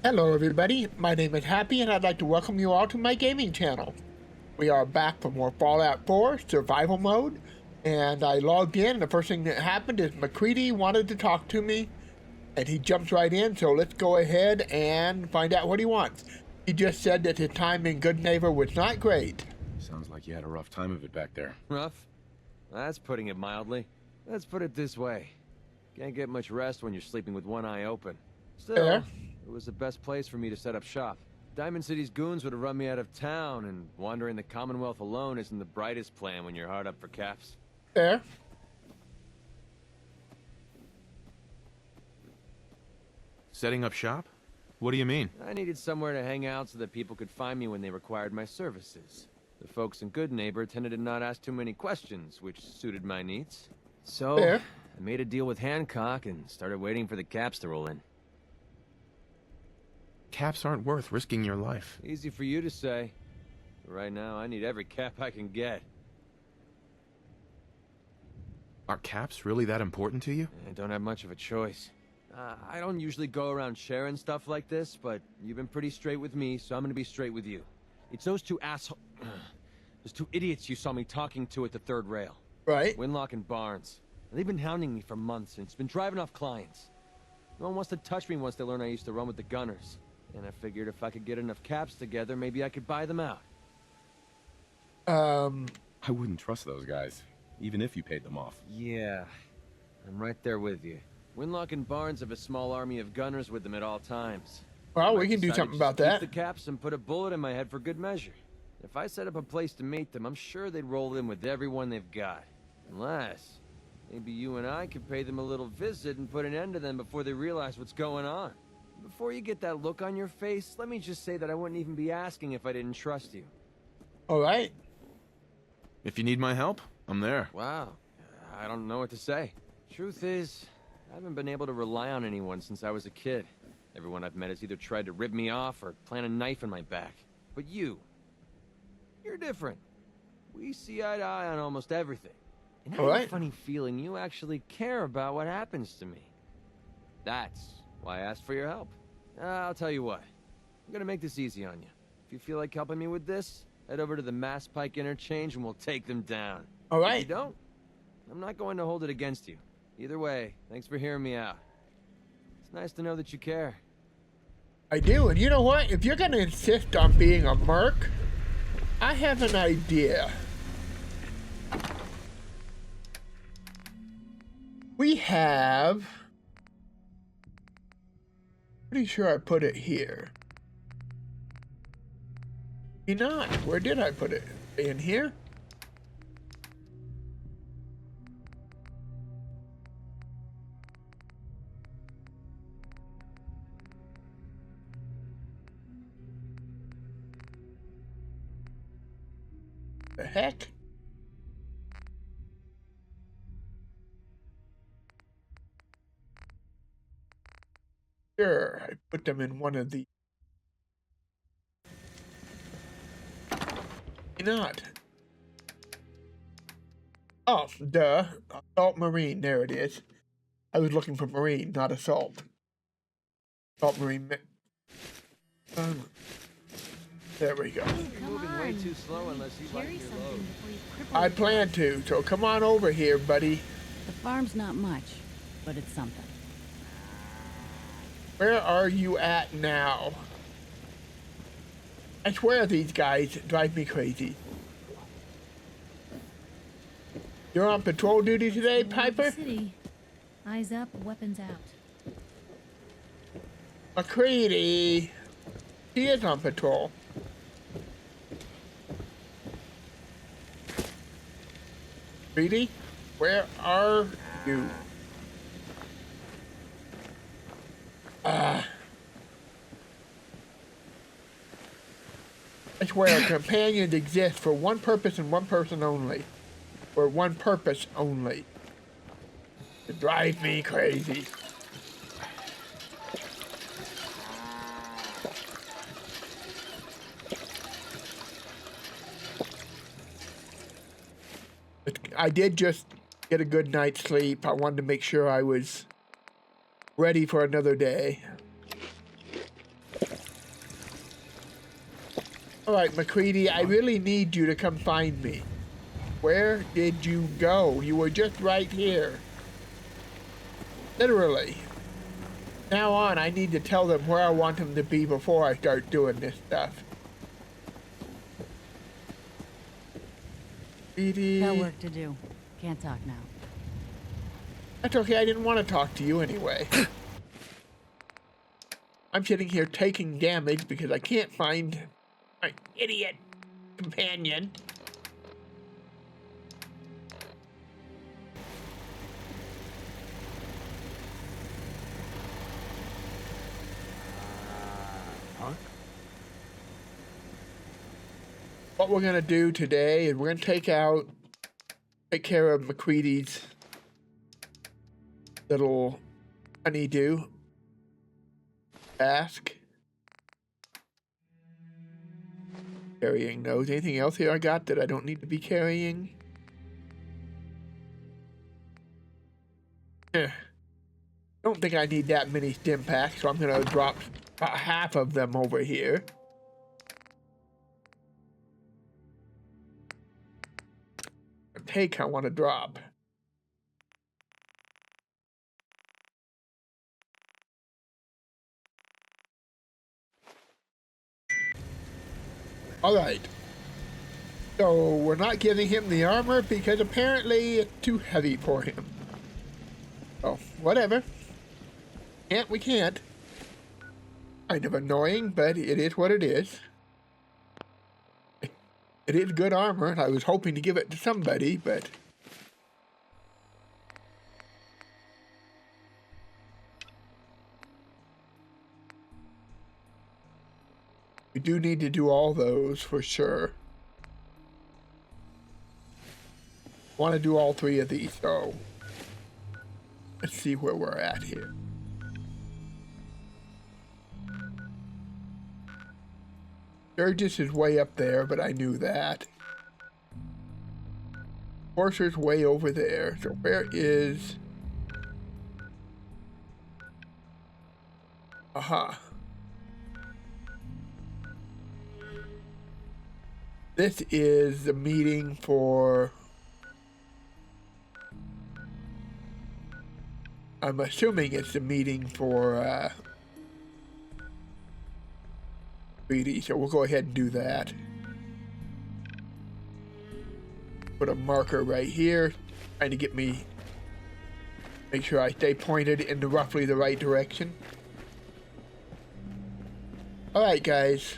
Hello everybody, my name is Happy and I'd like to welcome you all to my gaming channel. We are back for more Fallout 4 survival mode, and I logged in and the first thing that happened is MacCready wanted to talk to me and he jumps right in, so let's go ahead and find out what he wants. He just said that his time in Goodneighbor was not great. Sounds like you had a rough time of it back there. Rough? That's putting it mildly. Let's put it this way. Can't get much rest when you're sleeping with one eye open. Still, it was the best place for me to set up shop. Diamond City's goons would have run me out of town, and wandering the Commonwealth alone isn't the brightest plan when you're hard up for caps. Fair. Setting up shop? What do you mean? I needed somewhere to hang out so that people could find me when they required my services. The folks in Goodneighbor tended to not ask too many questions, which suited my needs. So, Fair. I made a deal with Hancock and started waiting for the caps to roll in. Caps aren't worth risking your life. Easy for you to say. But right now, I need every cap I can get. Are caps really that important to you? I don't have much of a choice. I don't usually go around sharing stuff like this, but you've been pretty straight with me, so I'm gonna be straight with you. It's those two those two idiots you saw me talking to at the third rail. Right. Winlock and Barnes. They've been hounding me for months, and it's been driving off clients. No one wants to touch me once they learn I used to run with the gunners. And I figured if I could get enough caps together, maybe I could buy them out. I wouldn't trust those guys, even if you paid them off. Yeah, I'm right there with you. Winlock and Barnes have a small army of gunners with them at all times. Well, we I can do decided something just about to keep that. the caps and put a bullet in my head for good measure. If I set up a place to meet them, I'm sure they'd roll in with everyone they've got. Unless, maybe you and I could pay them a little visit and put an end to them before they realize what's going on. Before you get that look on your face, let me just say that I wouldn't even be asking if I didn't trust you. All right. If you need my help, I'm there. Wow, I don't know what to say. Truth is, I haven't been able to rely on anyone since I was a kid. Everyone I've met has either tried to rip me off or plant a knife in my back. But you're different. We see eye to eye on almost everything. And I have a funny feeling you actually care about what happens to me. That's why I asked for your help. I'll tell you what. I'm gonna make this easy on you. If you feel like helping me with this, head over to the Mass Pike Interchange and we'll take them down. All right. If you don't, I'm not going to hold it against you. Either way, thanks for hearing me out. It's nice to know that you care. I do, and you know what? If you're gonna insist on being a merc, I have an idea. We have... Pretty sure I put it here. Maybe not. Where did I put it? In here? The heck? Sure, I put them in one of the... Not. Oh, duh. Assault Marine, there it is. I was looking for Marine, not Assault. Assault Marine... there we go. You're moving way too slow unless you like your load. I plan to, so come on over here, buddy. The farm's not much, but it's something. Where are you at now? I swear these guys drive me crazy. You're on patrol duty today, Piper? City. Eyes up, weapons out. MacCready. He is on patrol. MacCready, where are you? I swear, companions exist for one purpose and one person only. For one purpose only. To drive me crazy. I did just get a good night's sleep. I wanted to make sure I was ready for another day. Alright, MacCready, I really need you to come find me. Where did you go? You were just right here. Literally. Now on, I need to tell them where I want them to be before I start doing this stuff. Got work to do. Can't talk now. That's okay, I didn't want to talk to you anyway. I'm sitting here taking damage because I can't find my idiot companion. What we're gonna do today is we're gonna take care of MacCready's little honeydew task. Carrying those. Anything else here I got that I don't need to be carrying? Don't think I need that many stim packs, so I'm gonna drop about half of them over here. Take I want to drop. Alright. So we're not giving him the armor because apparently it's too heavy for him. Oh, whatever. We can't. Kind of annoying, but it is what it is. It is good armor, and I was hoping to give it to somebody, but... we do need to do all those, for sure. Want to do all three of these, so... let's see where we're at here. Sturgis is way up there, but I knew that. Horser's way over there. So where is... aha. This is the meeting for... I'm assuming it's the meeting for, Greedy, so we'll go ahead and do that. Put a marker right here, trying to get me, make sure I stay pointed in roughly the right direction. Alright guys,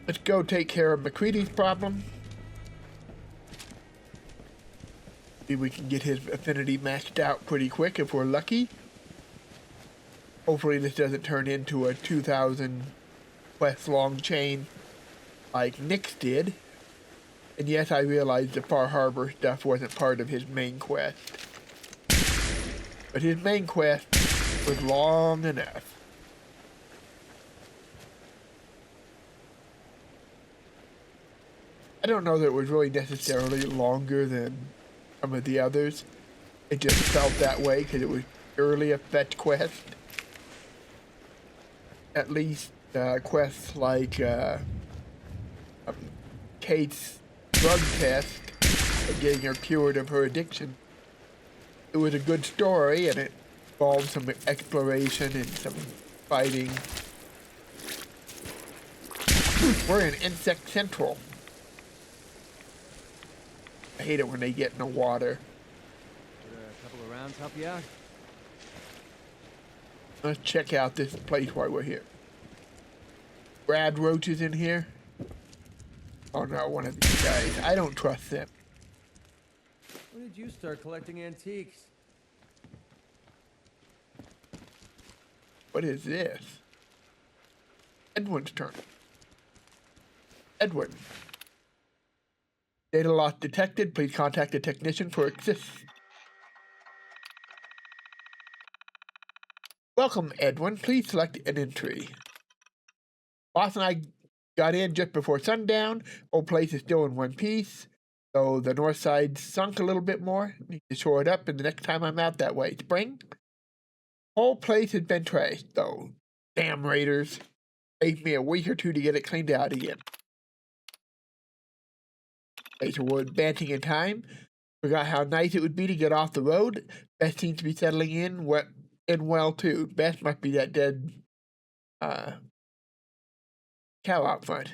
let's go take care of MacCready's problem. See if we can get his affinity maxed out pretty quick if we're lucky. Hopefully this doesn't turn into a 2,000 quest long chain like Nick's did. And yes, I realized the Far Harbor stuff wasn't part of his main quest. But his main quest was long enough. I don't know that it was really necessarily longer than some of the others. It just felt that way because it was purely a fetch quest. At least quests like Kate's drug test of getting her cured of her addiction. It was a good story and it involved some exploration and some fighting. We're in Insect Central. I hate it when they get in the water. A couple of rounds help you out? Let's check out this place while we're here. Brad Roach is in here. Oh no, one of these guys. I don't trust them. When did you start collecting antiques? What is this? Edwin's turn. Edwin. Data loss detected. Please contact a technician for assistance. Welcome, Edwin. Please select an entry. Boss and I got in just before sundown. Old place is still in one piece, so the north side sunk a little bit more. Need to shore it up, and the next time I'm out that way. Spring? Whole place has been trashed, though. Damn raiders. Takes me a week or two to get it cleaned out again. Okay, so we're advancing in time. Forgot how nice it would be to get off the road. Bess seems to be settling in well too. Bess must be that dead cow out front.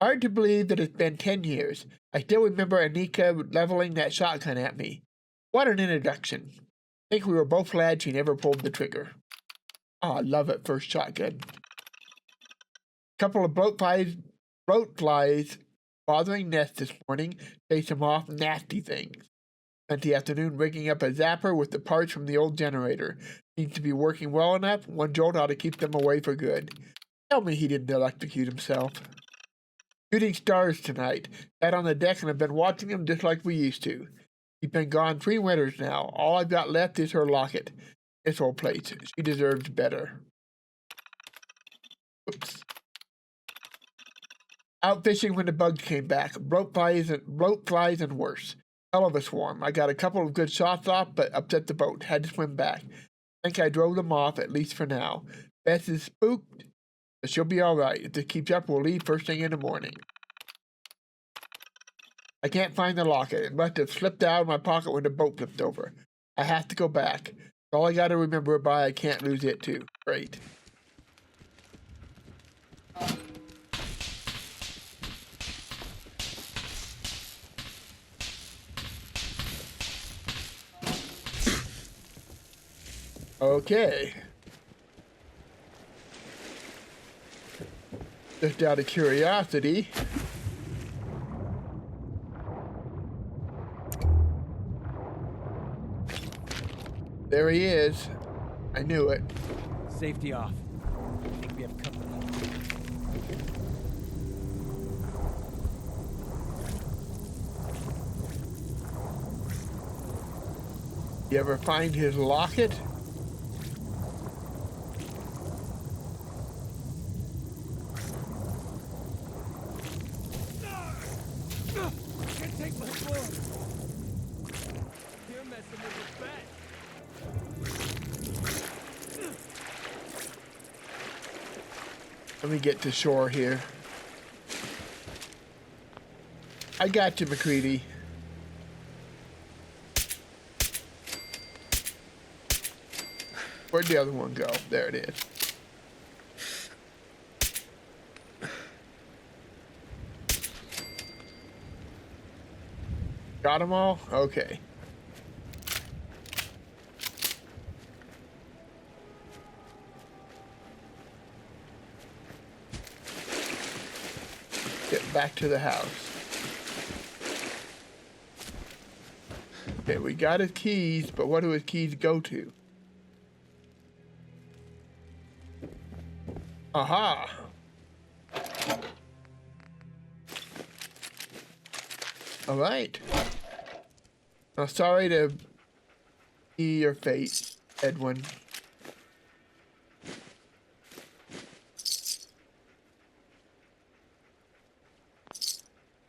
Hard to believe that it's been 10 years. I still remember Anika leveling that shotgun at me. What an introduction. I think we were both glad she never pulled the trigger. Oh, I love it, first shotgun. Couple of bloat flies bothering nests this morning. Chased them off, nasty things. Spent the afternoon rigging up a zapper with the parts from the old generator. Seems to be working well enough. One jolt ought to keep them away for good. Tell me he didn't electrocute himself. Shooting stars tonight. Sat on the deck and I've been watching them just like we used to. She's been gone 3 winters now. All I've got left is her locket. This old place. She deserves better. Oops. Out fishing when the bugs came back. Bloat flies and worse. Hell of a swarm. I got a couple of good shots off, but upset the boat. Had to swim back. Think I drove them off, at least for now. Bess is spooked, but she'll be alright. If this keeps up, we'll leave first thing in the morning. I can't find the locket. It must have slipped out of my pocket when the boat flipped over. I have to go back. It's all I gotta remember by. I can't lose it too. Great. Okay. Just out of curiosity. There he is. I knew it. Safety off. I think we have company. You ever find his locket? Can't take my phone. You're messing with his back. Let me get to shore here. I got you, MacCready. Where'd the other one go? There it is. Got them all? Okay. Get back to the house. Okay, we got his keys, but what do his keys go to? Aha! Alright. Now, sorry to be your fate, Edwin.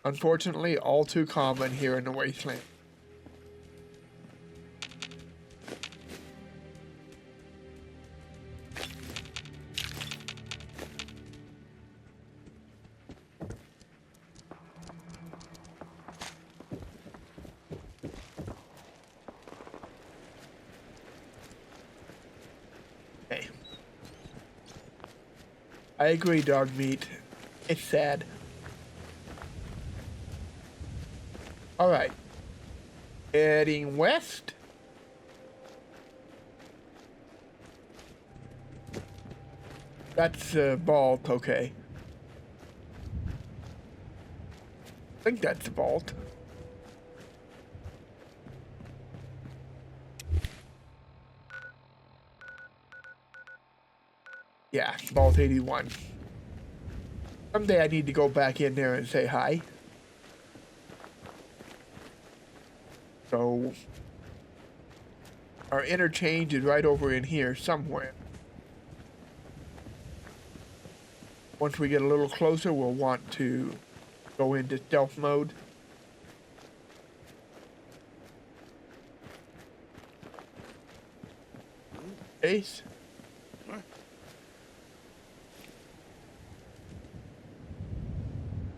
Unfortunately, all too common here in the wasteland. I agree, dog meat. It's sad. Alright. Heading west. That's vault, okay. I think that's the vault. Yeah, Vault 81. Someday I need to go back in there and say hi. So, our interchange is right over in here somewhere. Once we get a little closer, we'll want to go into stealth mode. Ace.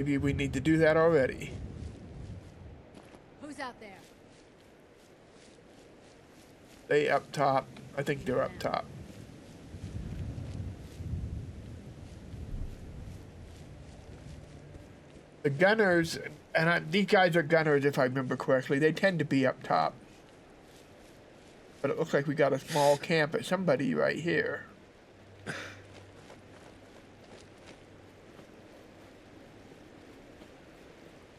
Maybe we need to do that already. Who's out there? They up top. I think they're up top. The gunners, and these guys are gunners if I remember correctly, they tend to be up top. But it looks like we got a small camp at somebody right here.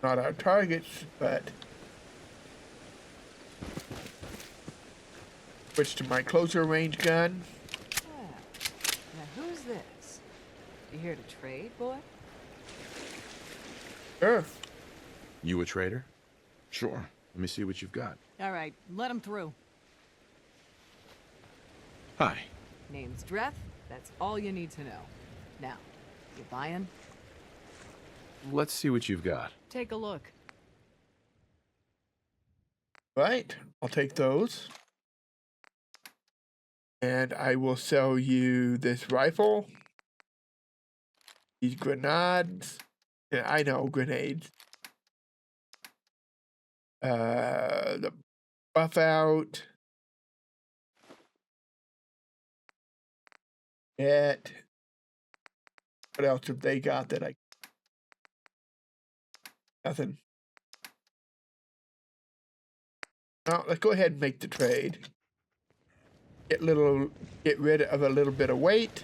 Not our targets, but... Switch to my closer range gun. Now who's this? You here to trade, boy? Sure. You a trader? Sure. Let me see what you've got. All right, let him through. Hi. Name's Dreth. That's all you need to know. Now, you buying? Let's see what you've got. Take a look. Right. I'll take those. And I will sell you this rifle. These grenades. Yeah, I know, grenades. The buff out. What else have they got that I... Nothing. Well, let's go ahead and make the trade. Get rid of a little bit of weight.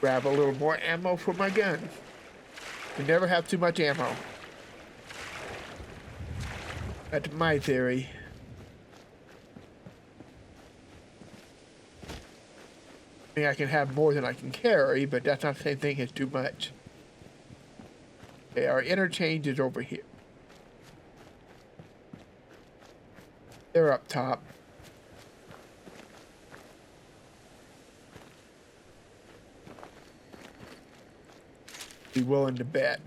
Grab a little more ammo for my gun. We never have too much ammo. That's my theory. I mean, I can have more than I can carry, but that's not the same thing as too much. Okay, our interchange is over here. They're up top. Be willing to bet.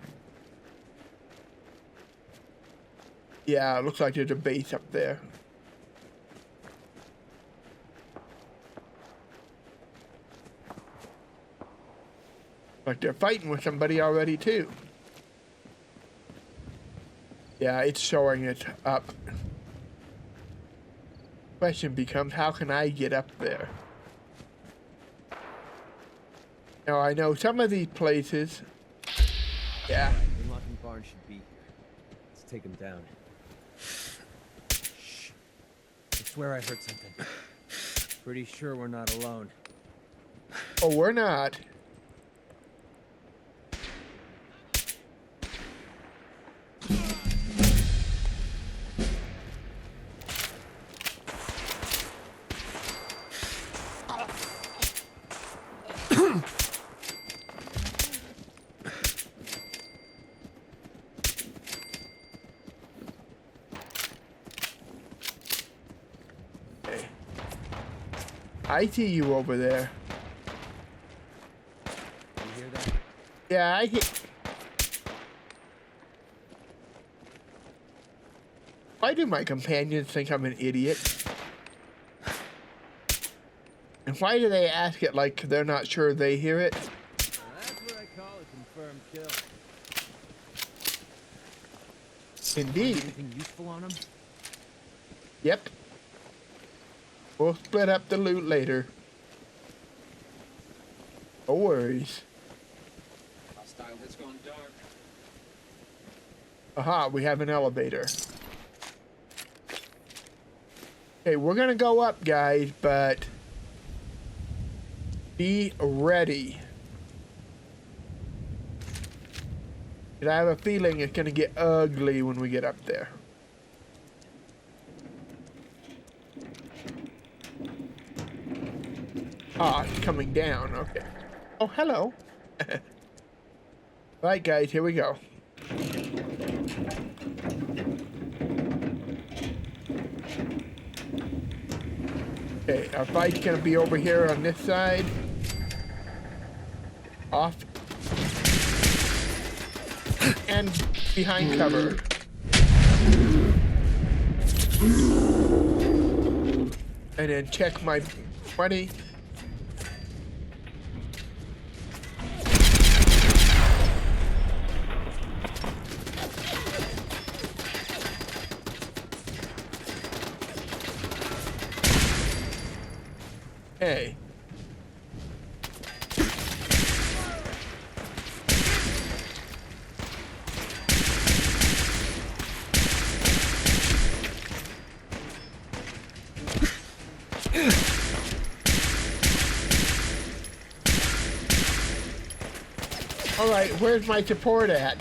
Yeah, it looks like there's a base up there. Like they're fighting with somebody already too. Yeah, it's showing it up. Question becomes, how can I get up there? Now I know some of these places. Yeah. Winlock and Barnes should be here. Let's take him down. Shh. I swear I heard something. Pretty sure we're not alone. Oh, we're not. I see you over there. You hear that? Yeah, I hear. Why do my companions think I'm an idiot? And why do they ask it like they're not sure they hear it? That's what I call a confirmed kill. Indeed. Anything useful on him? Yep. We'll split up the loot later. No worries. Hostile has gone dark. Aha, we have an elevator. Okay, we're gonna go up, guys, but be ready. 'Cause I have a feeling it's gonna get ugly when we get up there. Ah, it's coming down, okay. Oh, hello. Right, guys, here we go. Okay, our fight's gonna be over here on this side. Off. And behind cover. And then check my 20. Hey. All right, where's my support at?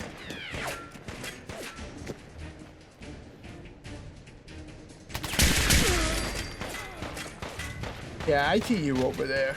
Yeah, I see you over there.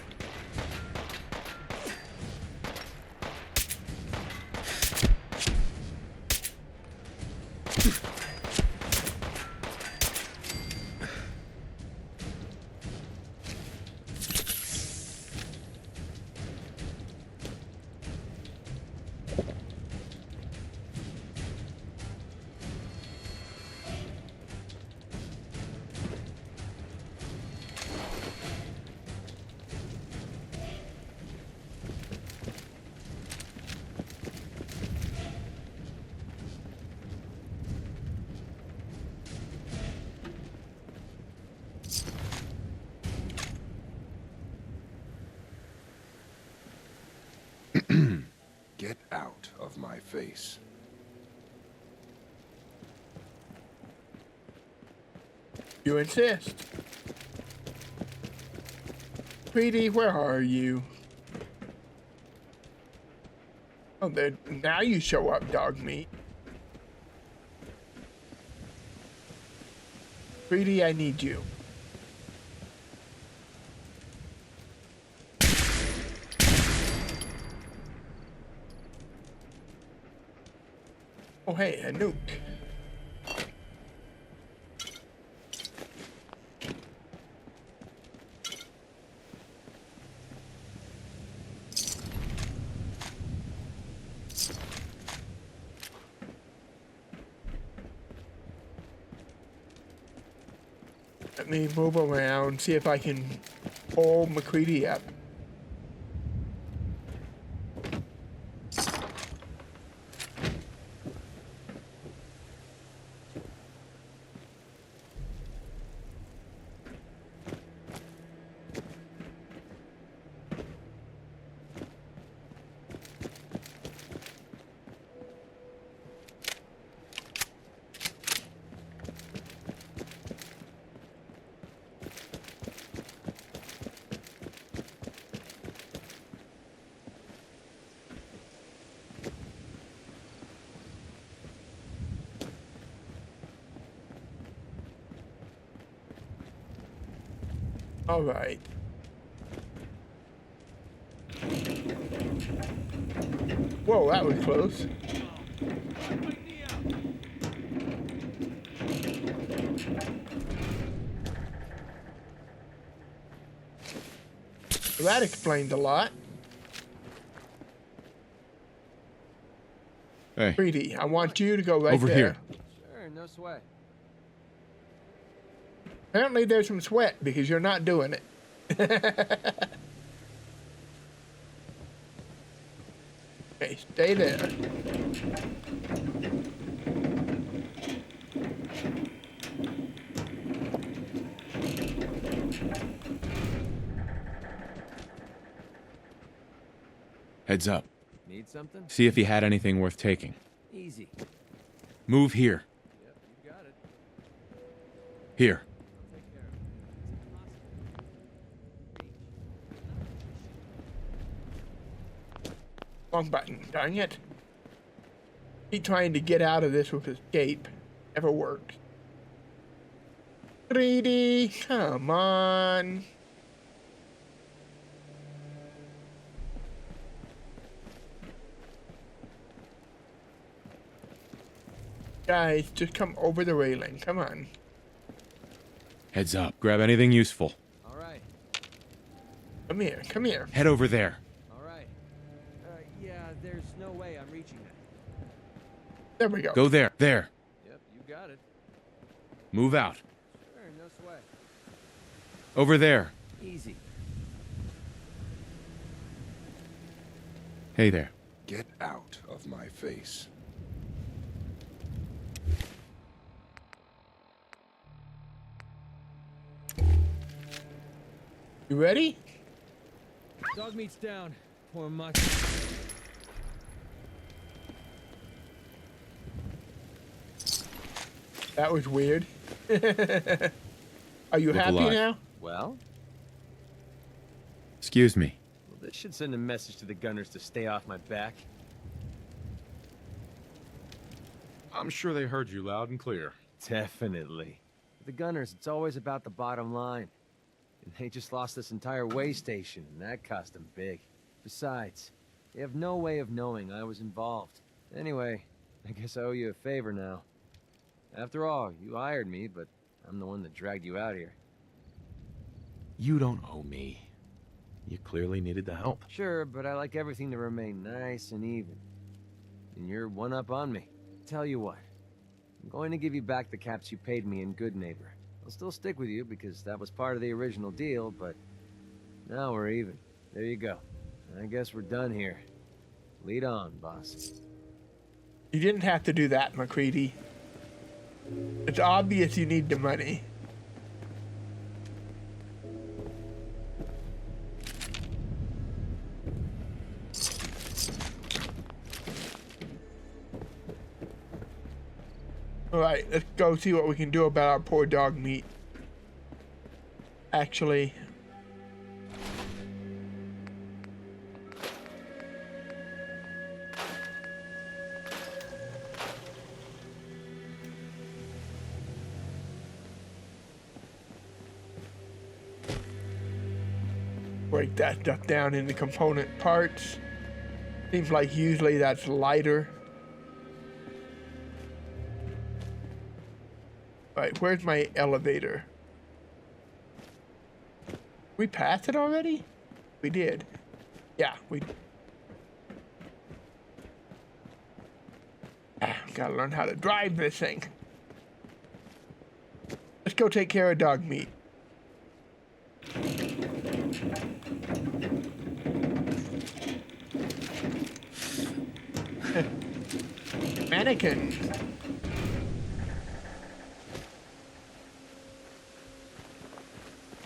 Get out of my face. You insist. Sweetie, where are you? Oh, there. Now you show up, dog meat. Sweetie, I need you. Oh, hey, a nuke. Let me move around, see if I can pull MacCready up. All right. Whoa, that was close. Well, that explains a lot. Hey. Greedy, I want you to go right Over there. here. Sure, no sweat. Apparently there's some sweat because you're not doing it. Okay, stay there. Heads up. Need something? See if he had anything worth taking. Easy. Move here. Yep, you got it. Here. I'll take care of it. Wrong button, dang it. Keep trying to get out of this with escape. Never worked. Greedy, come on. Guys, just come over the railing. Come on. Heads up. Grab anything useful. All right. Come here. Come here. Head over there. All right. Yeah, there's no way I'm reaching that. There we go. Go there. There. Yep, you got it. Move out. Sure, no sweat. Over there. Easy. Hey there. Get out of my face. You ready? Dog meat's down. Poor much. That was weird. Are you Look happy alive. now? Well, Excuse me. this should send a message to the gunners to stay off my back. I'm sure they heard you loud and clear. Definitely. For the gunners, it's always about the bottom line. And they just lost this entire way station, and that cost them big. Besides, they have no way of knowing I was involved. Anyway, I guess I owe you a favor now. After all, you hired me, but I'm the one that dragged you out here. You don't owe me. You clearly needed the help. Sure, but I like everything to remain nice and even. And you're one up on me. Tell you what, I'm going to give you back the caps you paid me in Goodneighbor. I'll still stick with you because that was part of the original deal, but now we're even. There you go. I guess we're done here. Lead on, boss. You didn't have to do that, MacCready. It's obvious you need the money. Alright, let's go see what we can do about our poor dog meat. Actually, break that stuff down into component parts. Seems like usually that's lighter. Right, where's my elevator? We passed it already? We did. Yeah, we... Gotta learn how to drive this thing. Let's go take care of dog meat. Mannequin.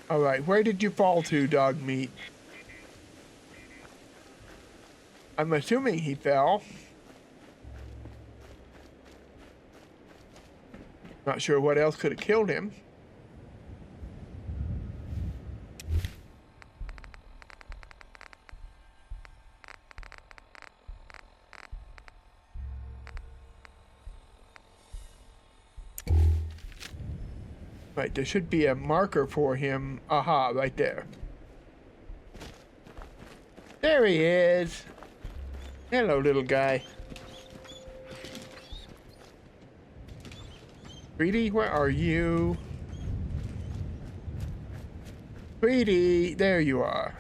Alright, where did you fall to, dog meat? I'm assuming he fell. Not sure what else could have killed him. Right, there should be a marker for him. Aha, right there. There he is. Hello, little guy. Greedy, where are you? Greedy, there you are.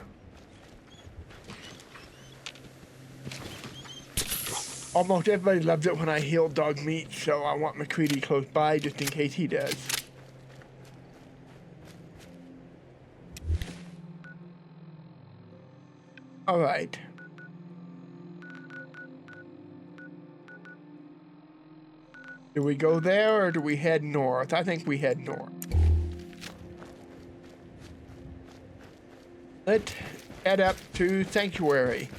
Almost everybody loves it when I heal dog meat, so I want MacCready close by just in case he does. All right. Do we go there or do we head north? I think we head north. Let's head up to Sanctuary.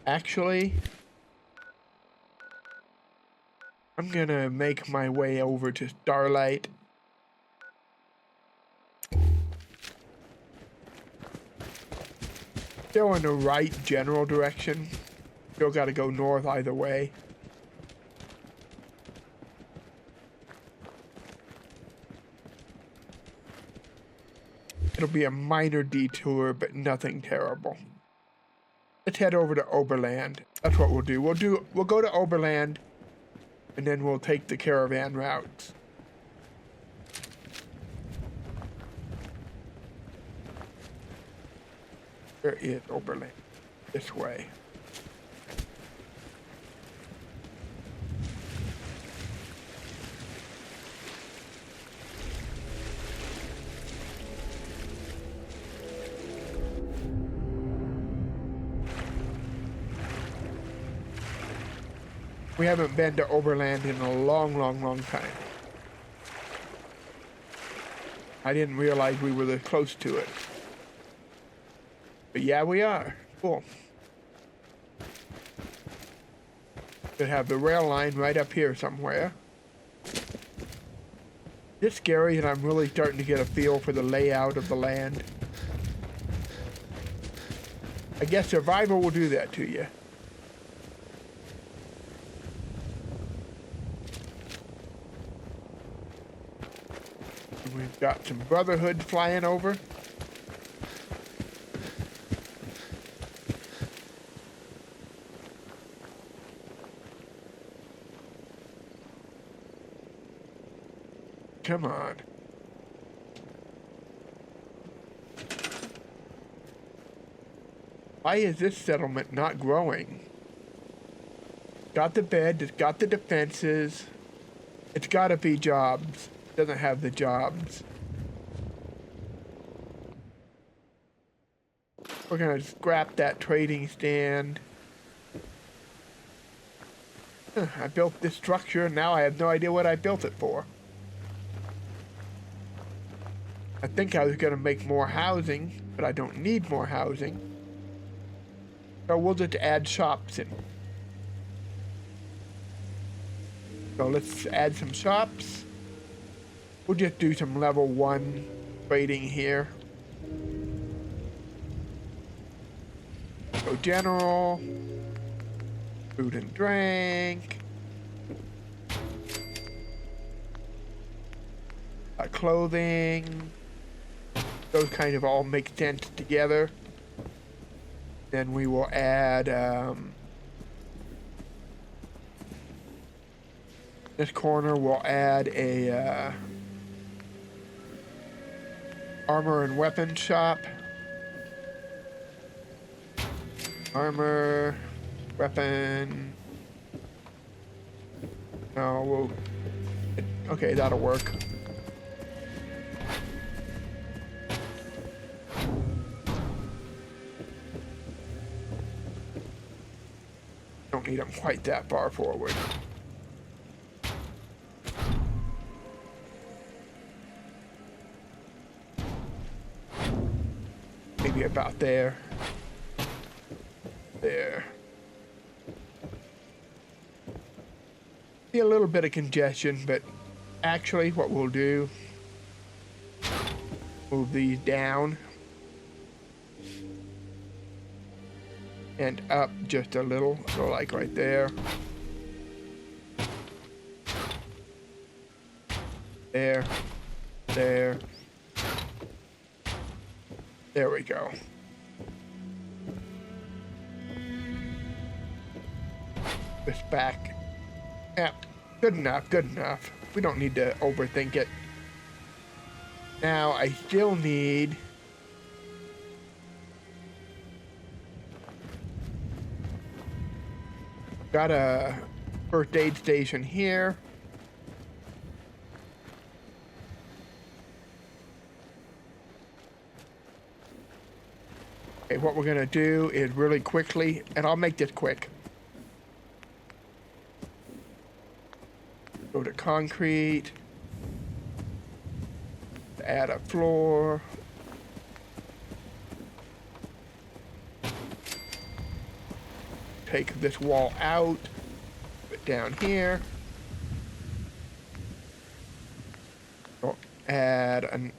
Actually, I'm gonna make my way over to Starlight. Still in the right general direction. Still gotta go north either way. It'll be a minor detour, but nothing terrible. Let's head over to Oberland. That's what we'll do. We'll go to Oberland, and then we'll take the caravan routes. Where is Oberland? This way. We haven't been to Overland in a long, long, long time. I didn't realize we were this close to it. But yeah, we are. Cool. Could have the rail line right up here somewhere. It's scary, and I'm really starting to get a feel for the layout of the land. I guess survival will do that to you. We've got some Brotherhood flying over. Come on. Why is this settlement not growing? Got the bed, it's got the defenses. It's gotta be jobs. Doesn't have the jobs. We're gonna scrap that trading stand. I built this structure and now I have no idea what I built it for. I think I was gonna make more housing, but I don't need more housing. So we'll just add shops in. So let's add some shops. We'll just do some level 1 trading here. So general, food and drink, clothing, those kind of all make sense together. Then we will add this corner we'll add a armor and weapon shop. Armor, weapon. No, we'll. Okay, that'll work. Don't need them quite that far forward. Maybe about there. There. See a little bit of congestion, but actually what we'll do, move these down and up just a little, so like right there. There. There. There we go. This back. Yeah, good enough, good enough. We don't need to overthink it. Now, I still need... Got a first aid station here. Okay, what we're gonna do is really quickly, and I'll make this quick. Go to concrete. Add a floor. Take this wall out. Put it down here. Oh, add an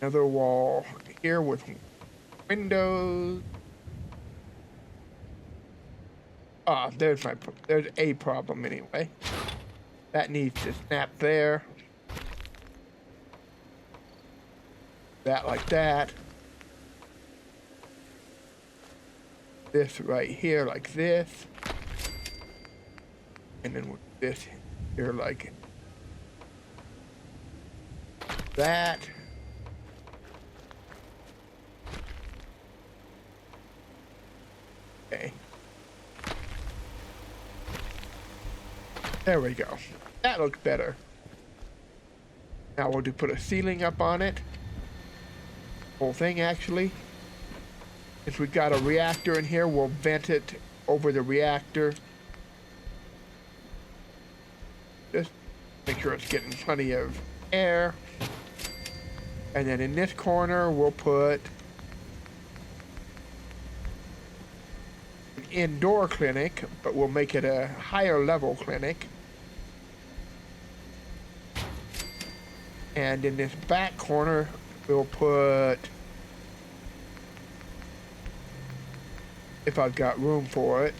another wall here with windows. Ah, there's a problem anyway. That needs to snap there. That like that. This right here like this. And then with this here like that. Okay. There we go. That looks better. Now we'll put a ceiling up on it. Whole thing actually. Since we got a reactor in here, we'll vent it over the reactor. Just make sure it's getting plenty of air. And then in this corner, we'll put an indoor clinic, but we'll make it a higher level clinic. And in this back corner, we'll put, if I've got room for it,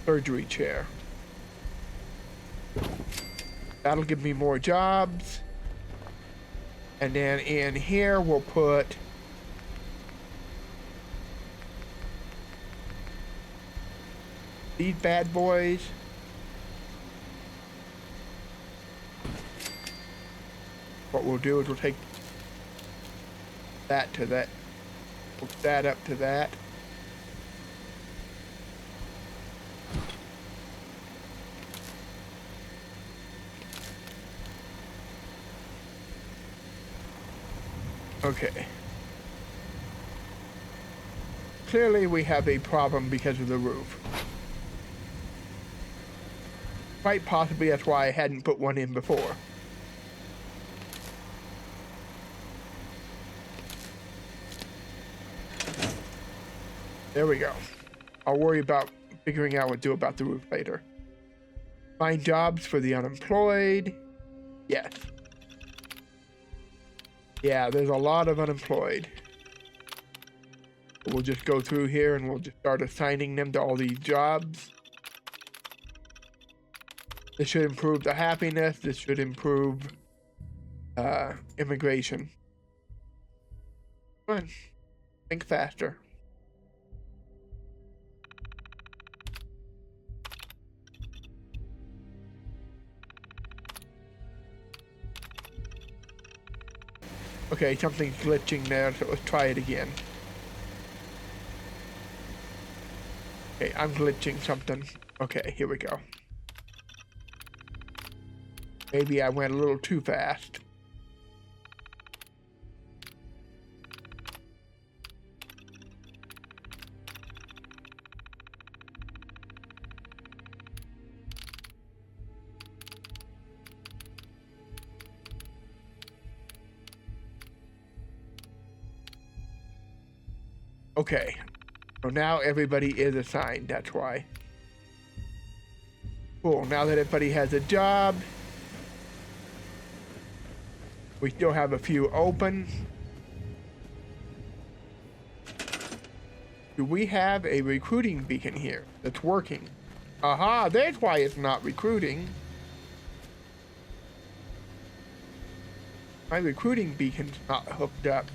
surgery chair. That'll give me more jobs. And then in here, we'll put these bad boys. What we'll do is we'll take that to that, hook that up to that. Okay. Clearly we have a problem because of the roof. Quite possibly that's why I hadn't put one in before. There we go. I'll worry about figuring out what to do about the roof later. Find jobs for the unemployed. Yes. Yeah, there's a lot of unemployed. We'll just go through here and we'll just start assigning them to all these jobs. This should improve the happiness. This should improve immigration. Come on. Think faster. Okay, something's glitching there, so let's try it again. Okay, I'm glitching something. Okay, here we go. Maybe I went a little too fast. Okay, so now everybody is assigned, that's why. Cool, now that everybody has a job, we still have a few open. Do we have a recruiting beacon here that's working? Aha, that's why it's not recruiting. My recruiting beacon's not hooked up.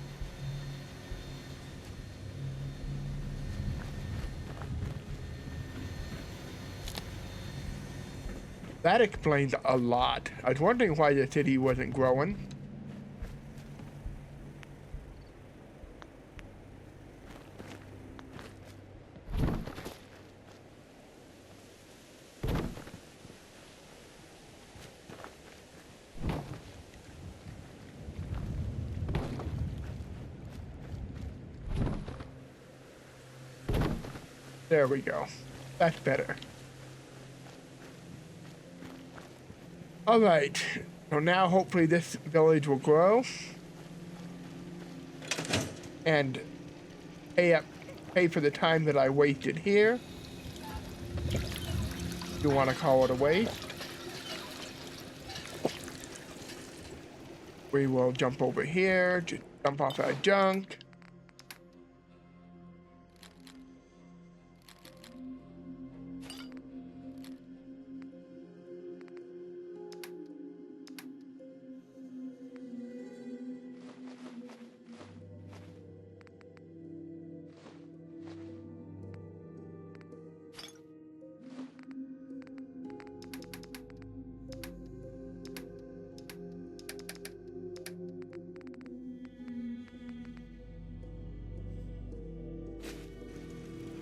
That explains a lot. I was wondering why the city wasn't growing. There we go. That's better. All right, so now hopefully this village will grow and pay for the time that I wasted here. If you want to call it a waste. We will jump over here, just jump off our junk.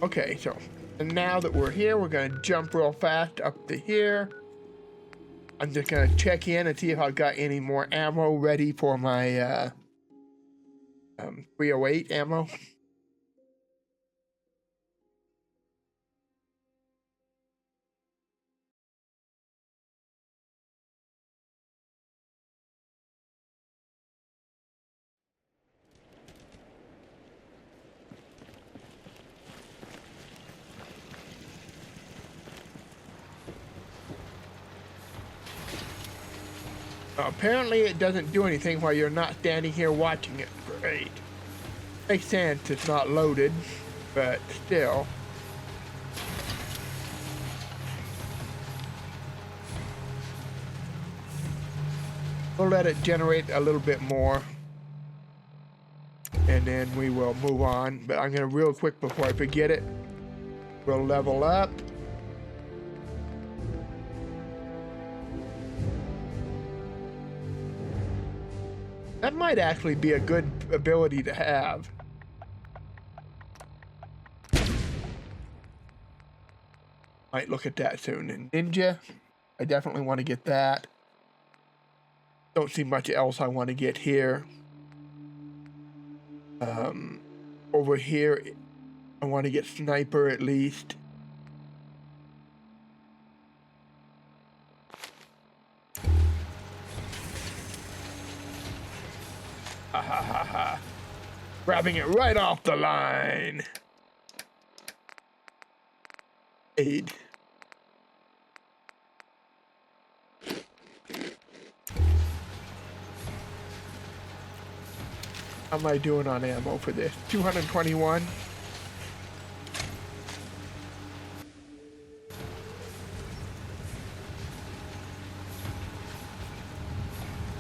Okay, so and now that we're here, we're going to jump real fast up to here. I'm just gonna check in and see if I've got any more ammo ready for my 308 ammo. Apparently it doesn't do anything while you're not standing here watching it. Great. Makes sense it's not loaded, but still. We'll let it generate a little bit more, and then we will move on. But I'm gonna real quick before I forget it, we'll level up. That might actually be a good ability to have. Might look at that soon. And Ninja, I definitely want to get that. Don't see much else I want to get here. Over here, I want to get Sniper at least. Ha ha ha ha. Grabbing it right off the line. Aid. How am I doing on ammo for this? 221.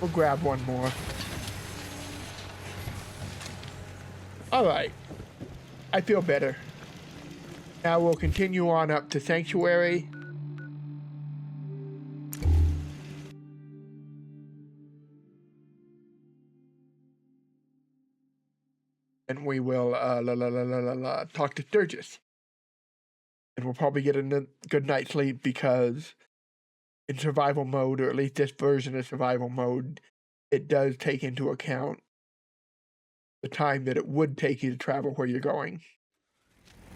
We'll grab one more. All right. I feel better. Now we'll continue on up to Sanctuary. And we will talk to Sturgis. And we'll probably get a good night's sleep because in survival mode, or at least this version of survival mode, it does take into account the time that it would take you to travel where you're going.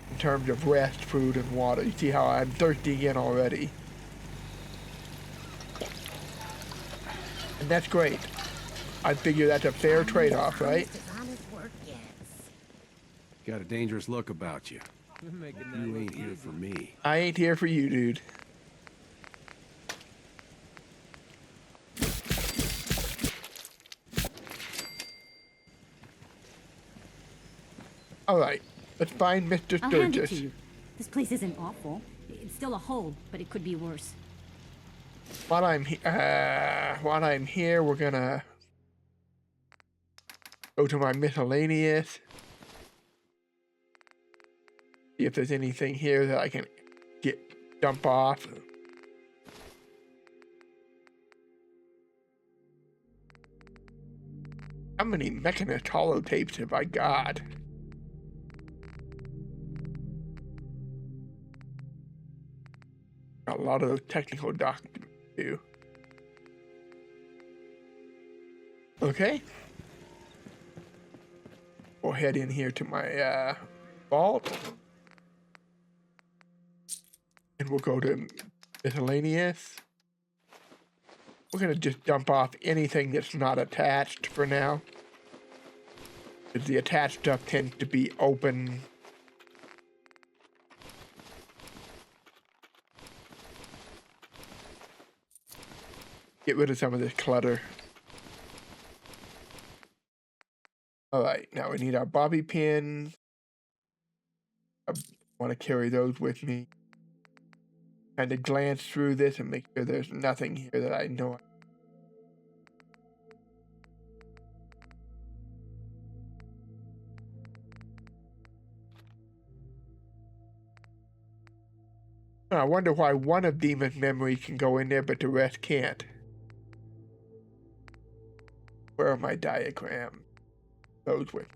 In terms of rest, food, and water. You see how I'm thirsty again already. And that's great. I figure that's a fair trade-off, right? Got a dangerous look about you. You ain't here for me. I ain't here for you, dude. All right, let's find Mr. I'll hand it to Sturgis. you. This place isn't awful. It's still a hole, but it could be worse. While I'm here, we're gonna go to my miscellaneous. See if there's anything here that I can dump off. How many Mechanist holotapes have I got? A lot of those technical documents too. Okay. We'll head in here to my vault. And we'll go to miscellaneous. We're gonna just dump off anything that's not attached for now. Because the attached stuff tends to be open. Get rid of some of this clutter. Alright, now we need our bobby pins. I want to carry those with me. Kind of glance through this and make sure there's nothing here that I know. I wonder why one of Demon's memories can go in there, but the rest can't. Where are my diagrams? Those with.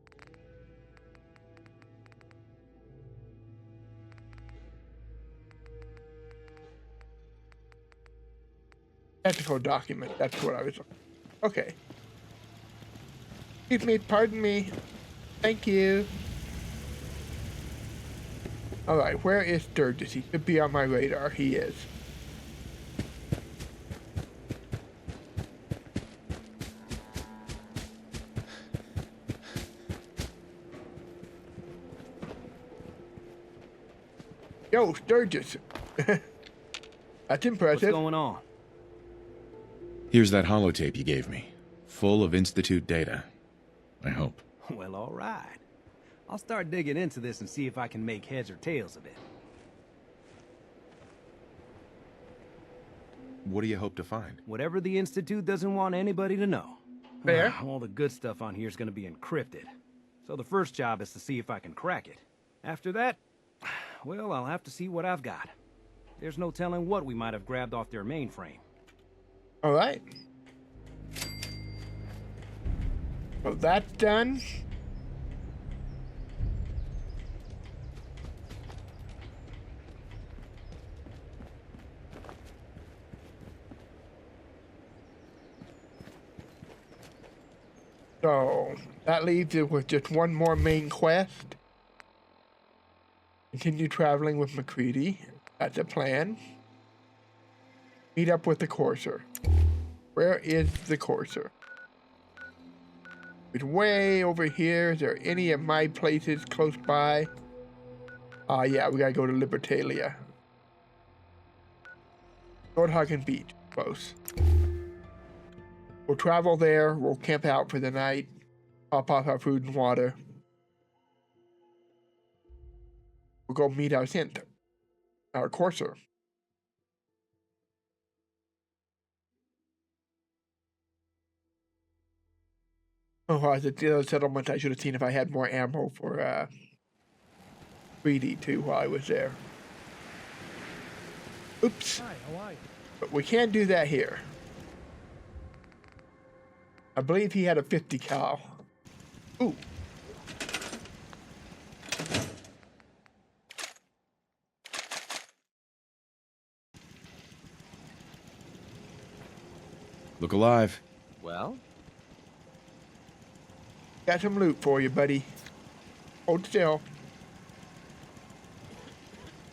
Technical document. That's what I was. Okay. Excuse me. Pardon me. Thank you. All right. Where is Sturgis? He should be on my radar. He is. Yo, Sturgis. That's impressive. What's going on? Here's that holotape you gave me. Full of Institute data. I hope. Well, all right. I'll start digging into this and see if I can make heads or tails of it. What do you hope to find? Whatever the Institute doesn't want anybody to know. Fair. All the good stuff on here is going to be encrypted. So the first job is to see if I can crack it. After that, well, I'll have to see what I've got. There's no telling what we might have grabbed off their mainframe. All right. So that's done. So that leaves it with just one more main quest. Continue traveling with MacCready. That's a plan. Meet up with the courser. Where is the courser? It's way over here. Is there any of my places close by? Yeah, we gotta go to Libertalia. Nordhagen Beach, close. We'll travel there. We'll camp out for the night. Pop off our food and water. We'll go meet our synth, our courser. Oh, the other settlement I should have seen if I had more ammo for 3D too while I was there. Oops. Hi, how are you? But we can't do that here. I believe he had a 50 cal. Ooh. Look alive. Well? Got some loot for you, buddy. Hold still.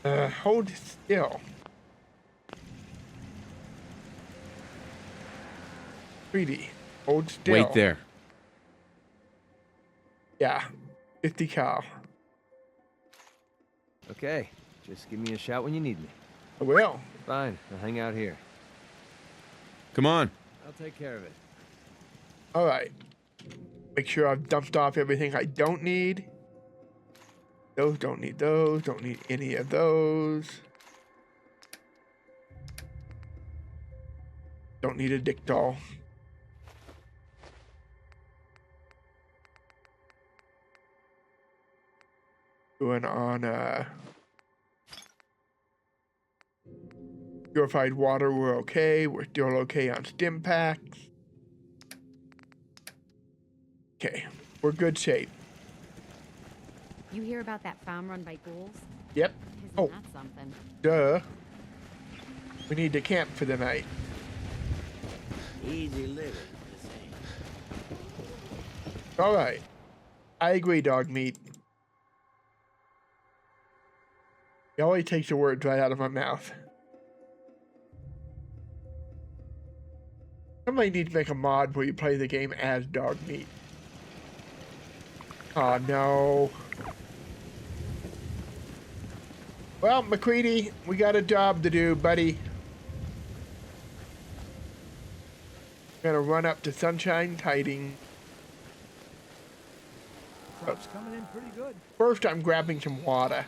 Hold still. 3D. Hold still. Wait there. Yeah. 50 cal. Okay. Just give me a shout when you need me. I will. Fine. I'll hang out here. Come on. I'll take care of it. All right. Make sure I've dumped off everything I don't need. Those don't need those. Don't need any of those. Don't need a dick doll. Doing on purified water, we're okay. We're still okay on stimpaks. Okay, we're good shape. You hear about that farm run by ghouls? Yep. Isn't Oh. that something? Duh. We need to camp for the night. Easy living, this ain't. All right. I agree, dog meat. It always takes the words right out of my mouth. Somebody needs to make a mod where you play the game as dog meat. Oh no. Well, MacCready, we got a job to do, buddy. Gonna run up to Sunshine Tiding. Crop's coming in pretty good. First, I'm grabbing some water.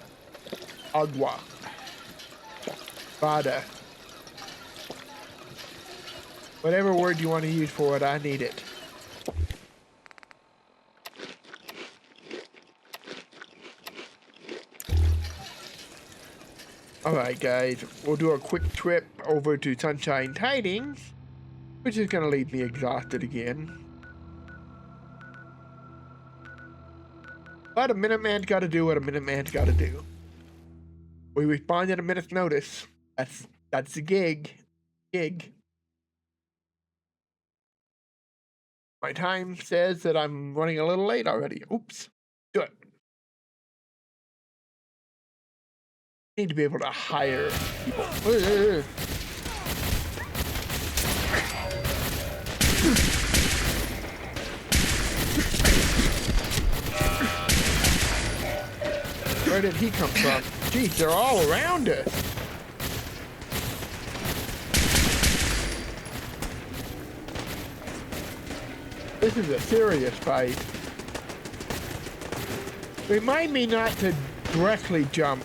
Agua. Vada. Whatever word you want to use for it, I need it. Alright guys, we'll do a quick trip over to Sunshine Tidings, which is going to leave me exhausted again. But a Minuteman's got to do what a Minuteman's got to do. We respond at a minute's notice. That's the gig. My time says that I'm running a little late already. Oops. Good. Need to be able to hire people. Where did he come from? Jeez, they're all around us. This is a serious fight. Remind me not to directly jump.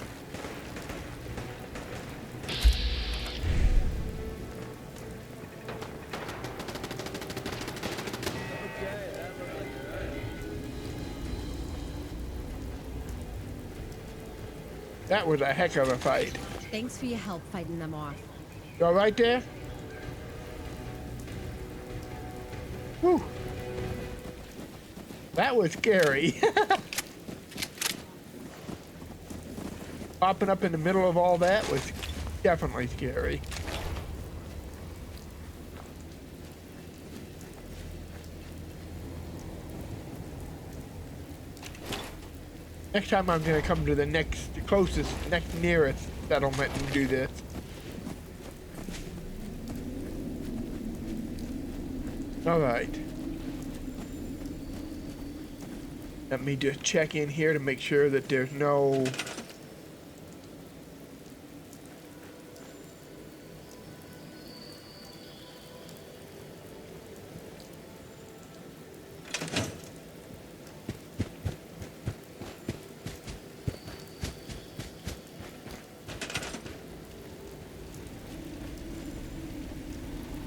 That was a heck of a fight. Thanks for your help fighting them off. You all right there? Whew. That was scary. Popping up in the middle of all that was definitely scary. Next time I'm gonna come to the next nearest settlement and do this. All right. Let me just check in here to make sure that there's no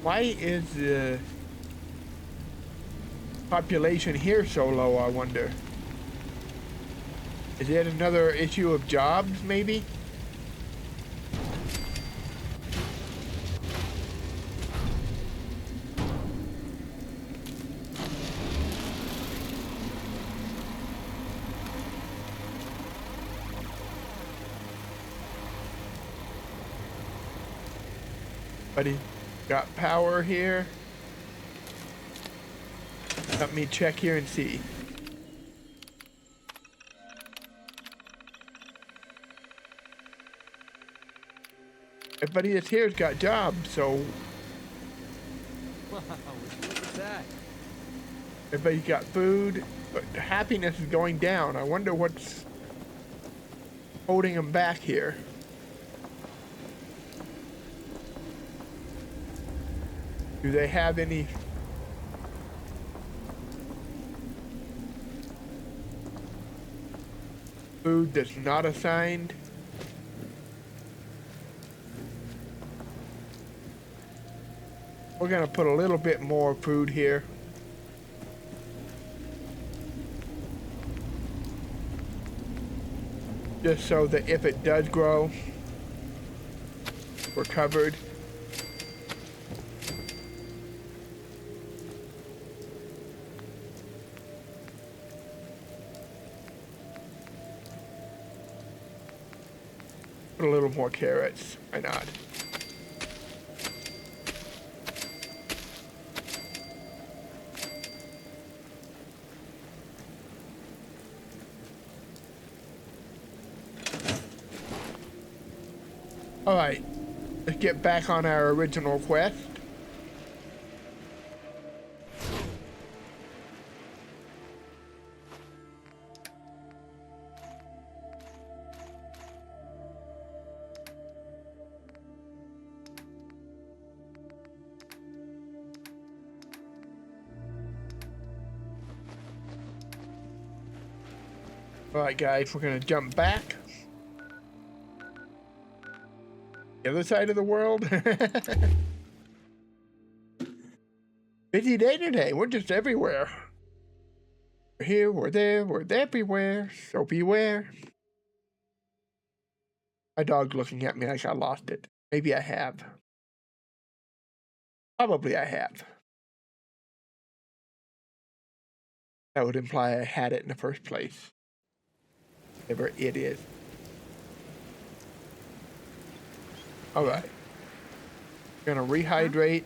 Why is the population here so low, I wonder? Is it another issue of jobs, maybe? Buddy. Got power here. Let me check here and see. Everybody that's here's got jobs, so. Wow, look at that. Everybody's got food, but happiness is going down. I wonder what's holding them back here. Do they have any food that's not assigned? We're gonna put a little bit more food here. Just so that if it does grow, we're covered. Put a little more carrots. Why not? All right, let's get back on our original quest. Alright guys, we're gonna jump back. The other side of the world. Busy day today, we're just everywhere. We're here, we're there, we're everywhere, so beware. My dog's looking at me like I lost it. Maybe I have. Probably I have. That would imply I had it in the first place. Whatever it is. Alright. Gonna rehydrate.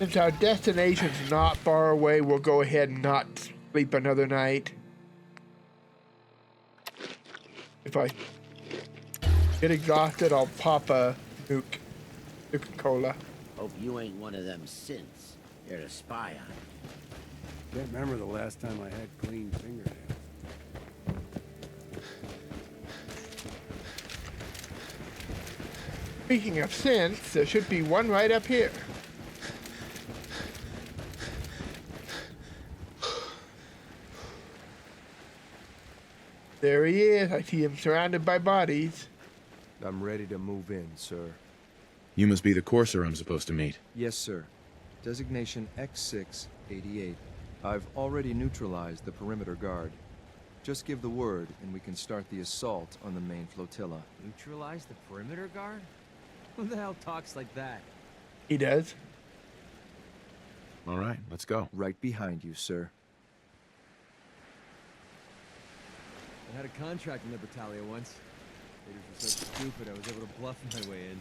Since our destination's not far away, we'll go ahead and not sleep another night. If I get exhausted, I'll pop a Nuka-Cola. Hope you ain't one of them synths. They're to spy on. Can't remember the last time I had clean fingernails. Speaking of synths, there should be one right up here. There he is. I see him surrounded by bodies. I'm ready to move in, sir. You must be the courser I'm supposed to meet. Yes, sir. Designation X688. I've already neutralized the perimeter guard. Just give the word, and we can start the assault on the main flotilla. Neutralize the perimeter guard? Who the hell talks like that? He does. All right, let's go. Right behind you, sir. I had a contract in Libertalia once. Raiders were so stupid I was able to bluff my way in.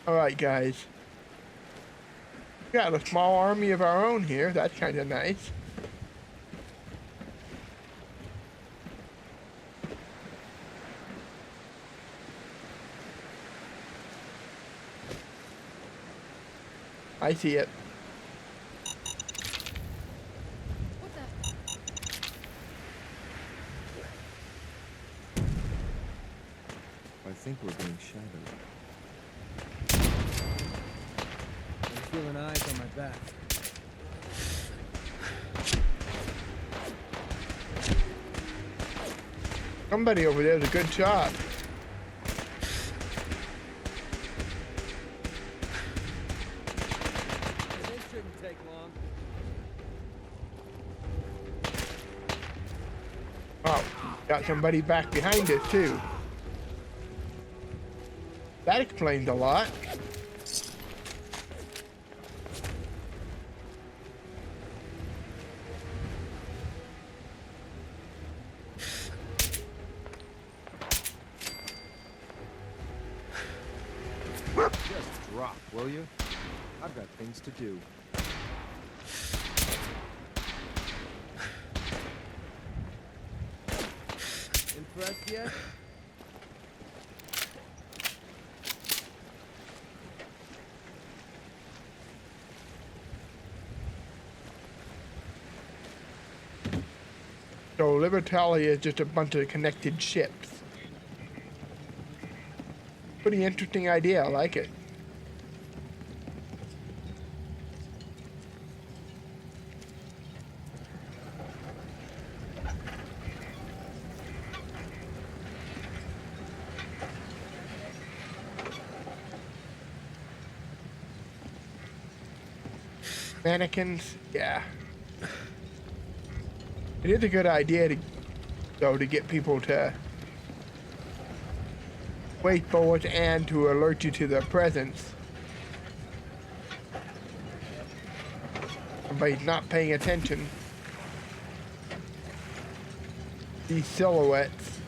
Alright, guys. We got a small army of our own here. That's kind of nice. I see it. What the? I think we're being shadowed. I'm feeling eyes on my back. Somebody over there is a good shot. This shouldn't take long. Oh, got somebody back behind us too. That explains a lot. Just drop, will you? I've got things to do. Impressed yet? So Libertalia is just a bunch of connected ships. Pretty interesting idea. I like it. Mannequins, yeah. It is a good idea to get people to wait for it and to alert you to their presence. Somebody's not paying attention. These silhouettes.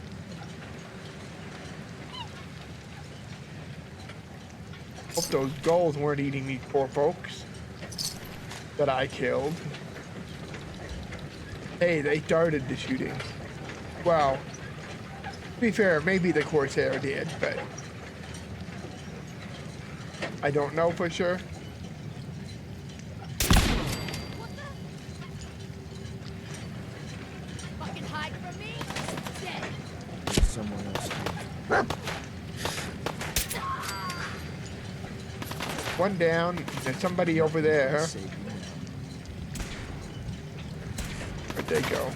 Hope those gulls weren't eating these poor folks that I killed. Hey, they started the shooting. Well, to be fair, maybe the Corsair did, but I don't know for sure. Fucking hide from me? Dead. There's someone else here. One down, there's somebody over there. Save you. Where'd they go?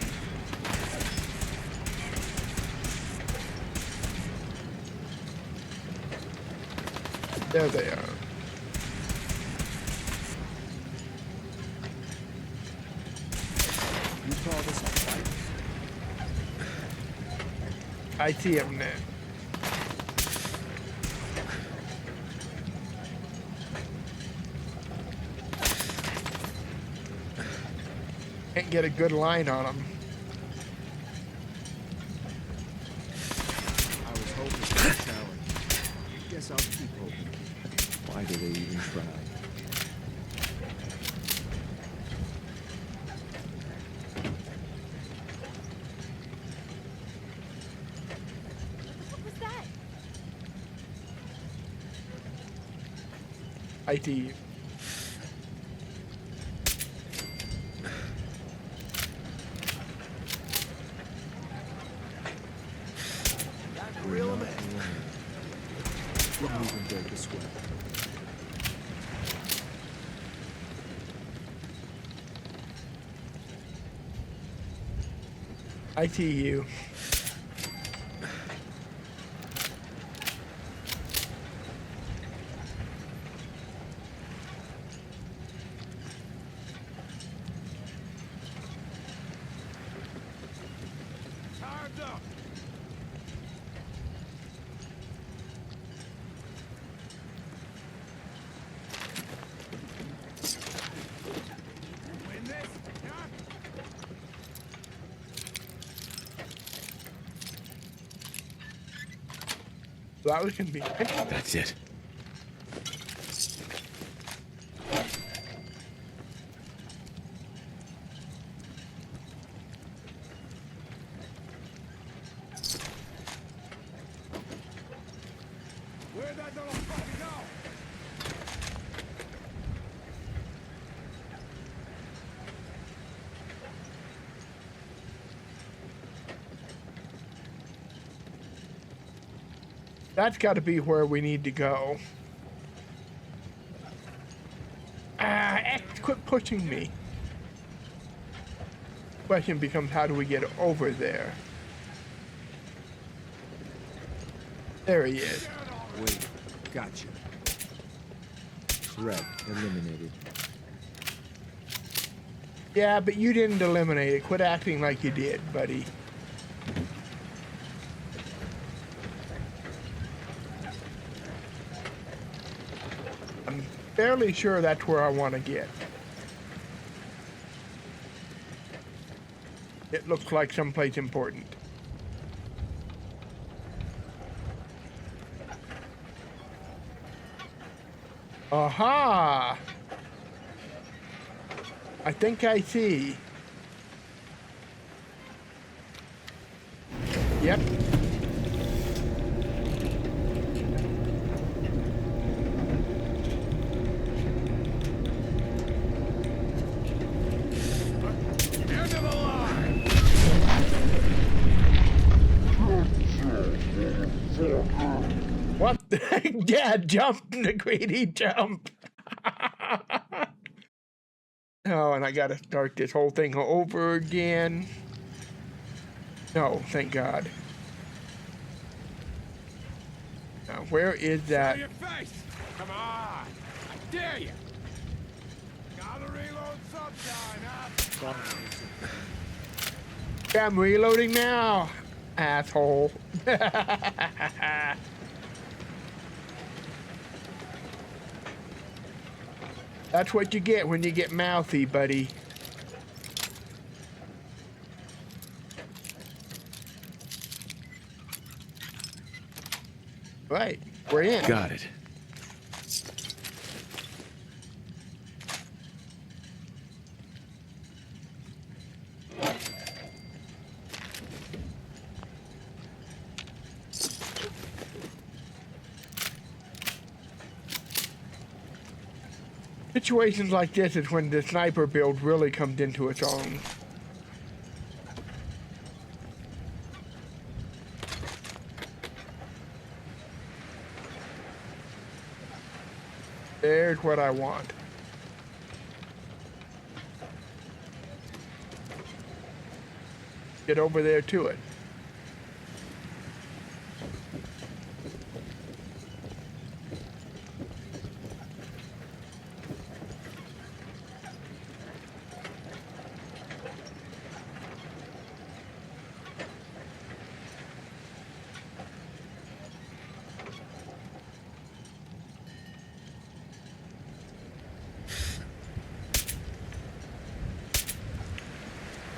There they are. You call this a fight? I see him now. Can't get a good line on him. guess I'll keep hoping. Why do they even try? What was that? IT. Reel him in. Didn't even break a sweat. ITU. Time's up. Win this? Huh? That was convenient. That's it. Where'd that little fucker go? That's got to be where we need to go. X, quit pushing me. Question becomes, how do we get over there? There he is. Wait, gotcha. Threat eliminated. Yeah, but you didn't eliminate it. Quit acting like you did, buddy. I'm fairly sure that's where I want to get. It looks like someplace important. Aha! I think I see. Yep. End of the line. What the heck? Yeah, jump, MacCready, jump. Oh, and I gotta start this whole thing over again. No, thank God. Now, where is that? Show your face. Come on. I dare you. Gotta reload sometime, huh? I'm reloading now, asshole. That's what you get when you get mouthy, buddy. Right, we're in. Got it. Situations like this is when the sniper build really comes into its own. There's what I want. Get over there to it.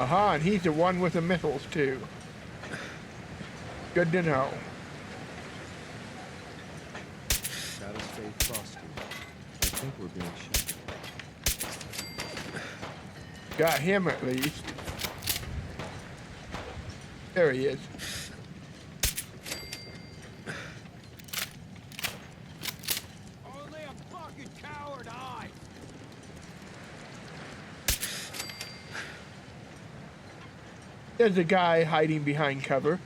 Aha, and he's the one with the missiles too. Good to know. across to. I think we're being shot. Got him at least. There he is. Only a fucking coward hides. There's a guy hiding behind cover.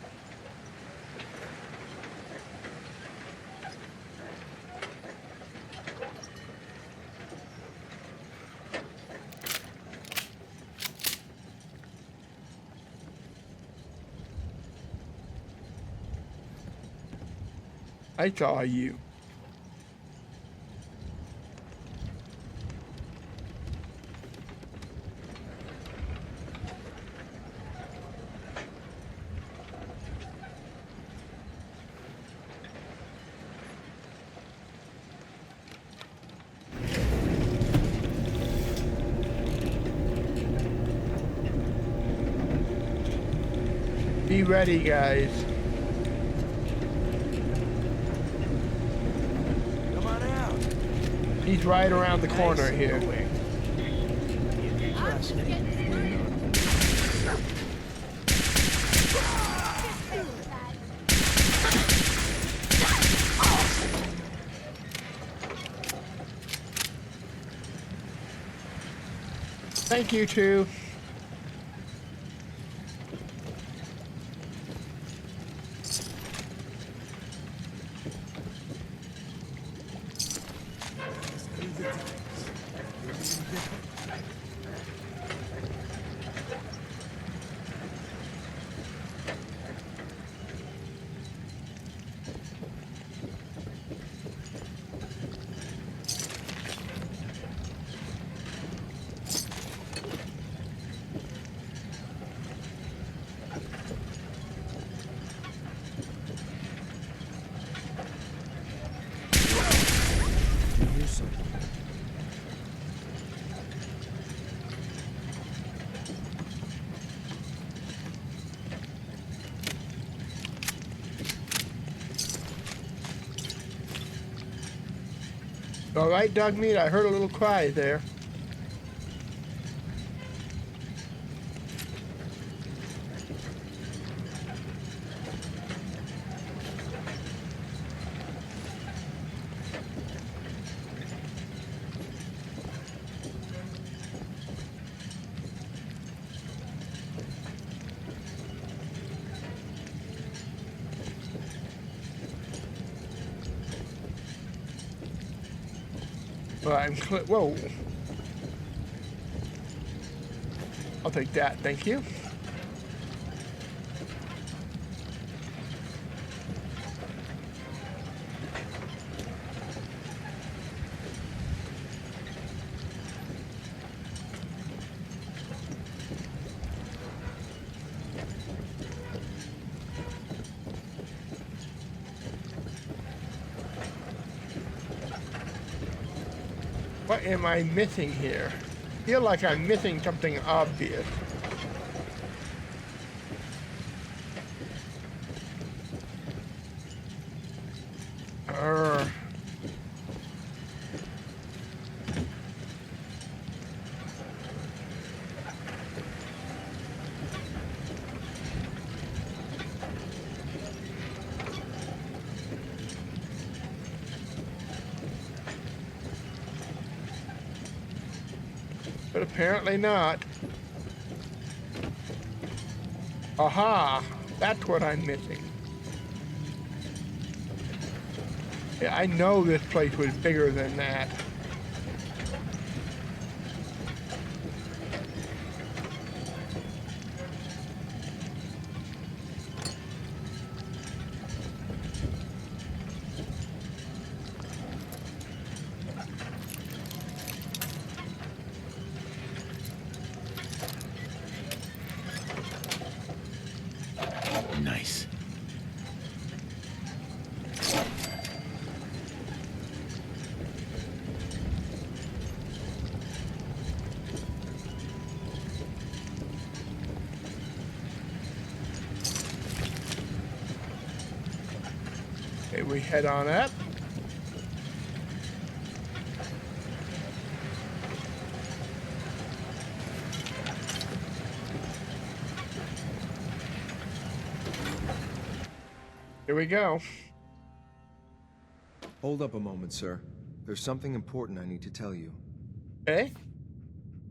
I saw you. Be ready, guys. Come on out. He's right around the corner here. Thank you, two. All right, dog meat, I heard a little cry there. Well, whoa. I'll take that, thank you. What am I missing here? I feel like I'm missing something obvious. But apparently not. Aha! That's what I'm missing. Yeah, I know this place was bigger than that. Nice. Okay, we head on up. Here we go. Hold up a moment, sir. There's something important I need to tell you. Okay.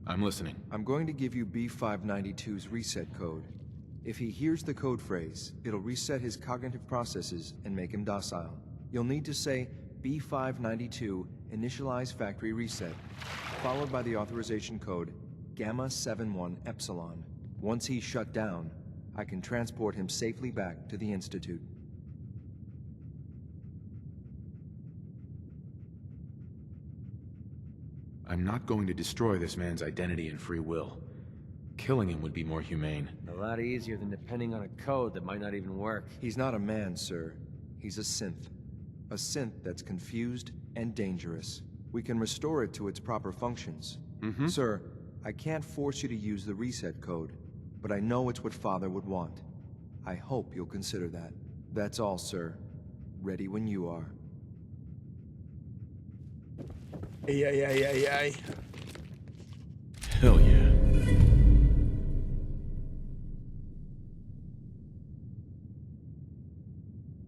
I'm listening. I'm going to give you B592's reset code. If he hears the code phrase, it'll reset his cognitive processes and make him docile. You'll need to say B592 initialize factory reset, followed by the authorization code Gamma 71 Epsilon. Once he's shut down, I can transport him safely back to the Institute. I'm not going to destroy this man's identity and free will. Killing him would be more humane. A lot easier than depending on a code that might not even work. He's not a man, sir. He's a synth. A synth that's confused and dangerous. We can restore it to its proper functions. Sir, I can't force you to use the reset code, but I know it's what Father would want. I hope you'll consider that. That's all, sir. Ready when you are. Ay. Hell yeah.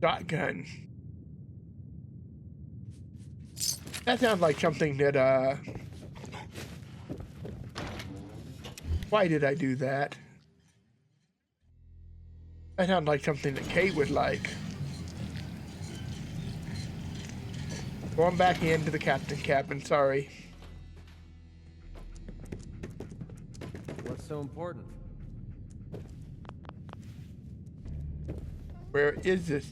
Shotgun. That sounds like something that, why did I do that? That sounds like something that Kate would like. Going back into the captain's cabin, sorry. What's so important? Where is this?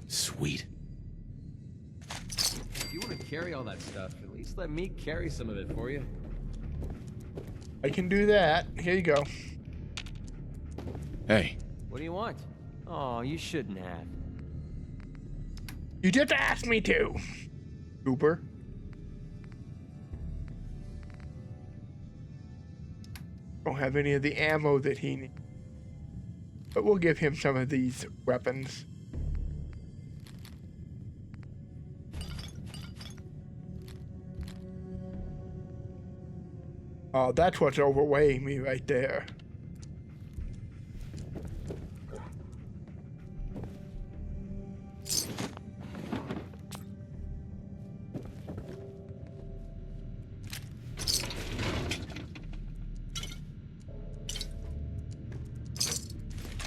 Sweet. If you want to carry all that stuff, at least let me carry some of it for you. I can do that. Here you go. Hey. What do you want? Oh, you shouldn't have. You just asked me to. Uber. Don't have any of the ammo that he needs. But we'll give him some of these weapons. Oh, that's what's overweighing me right there.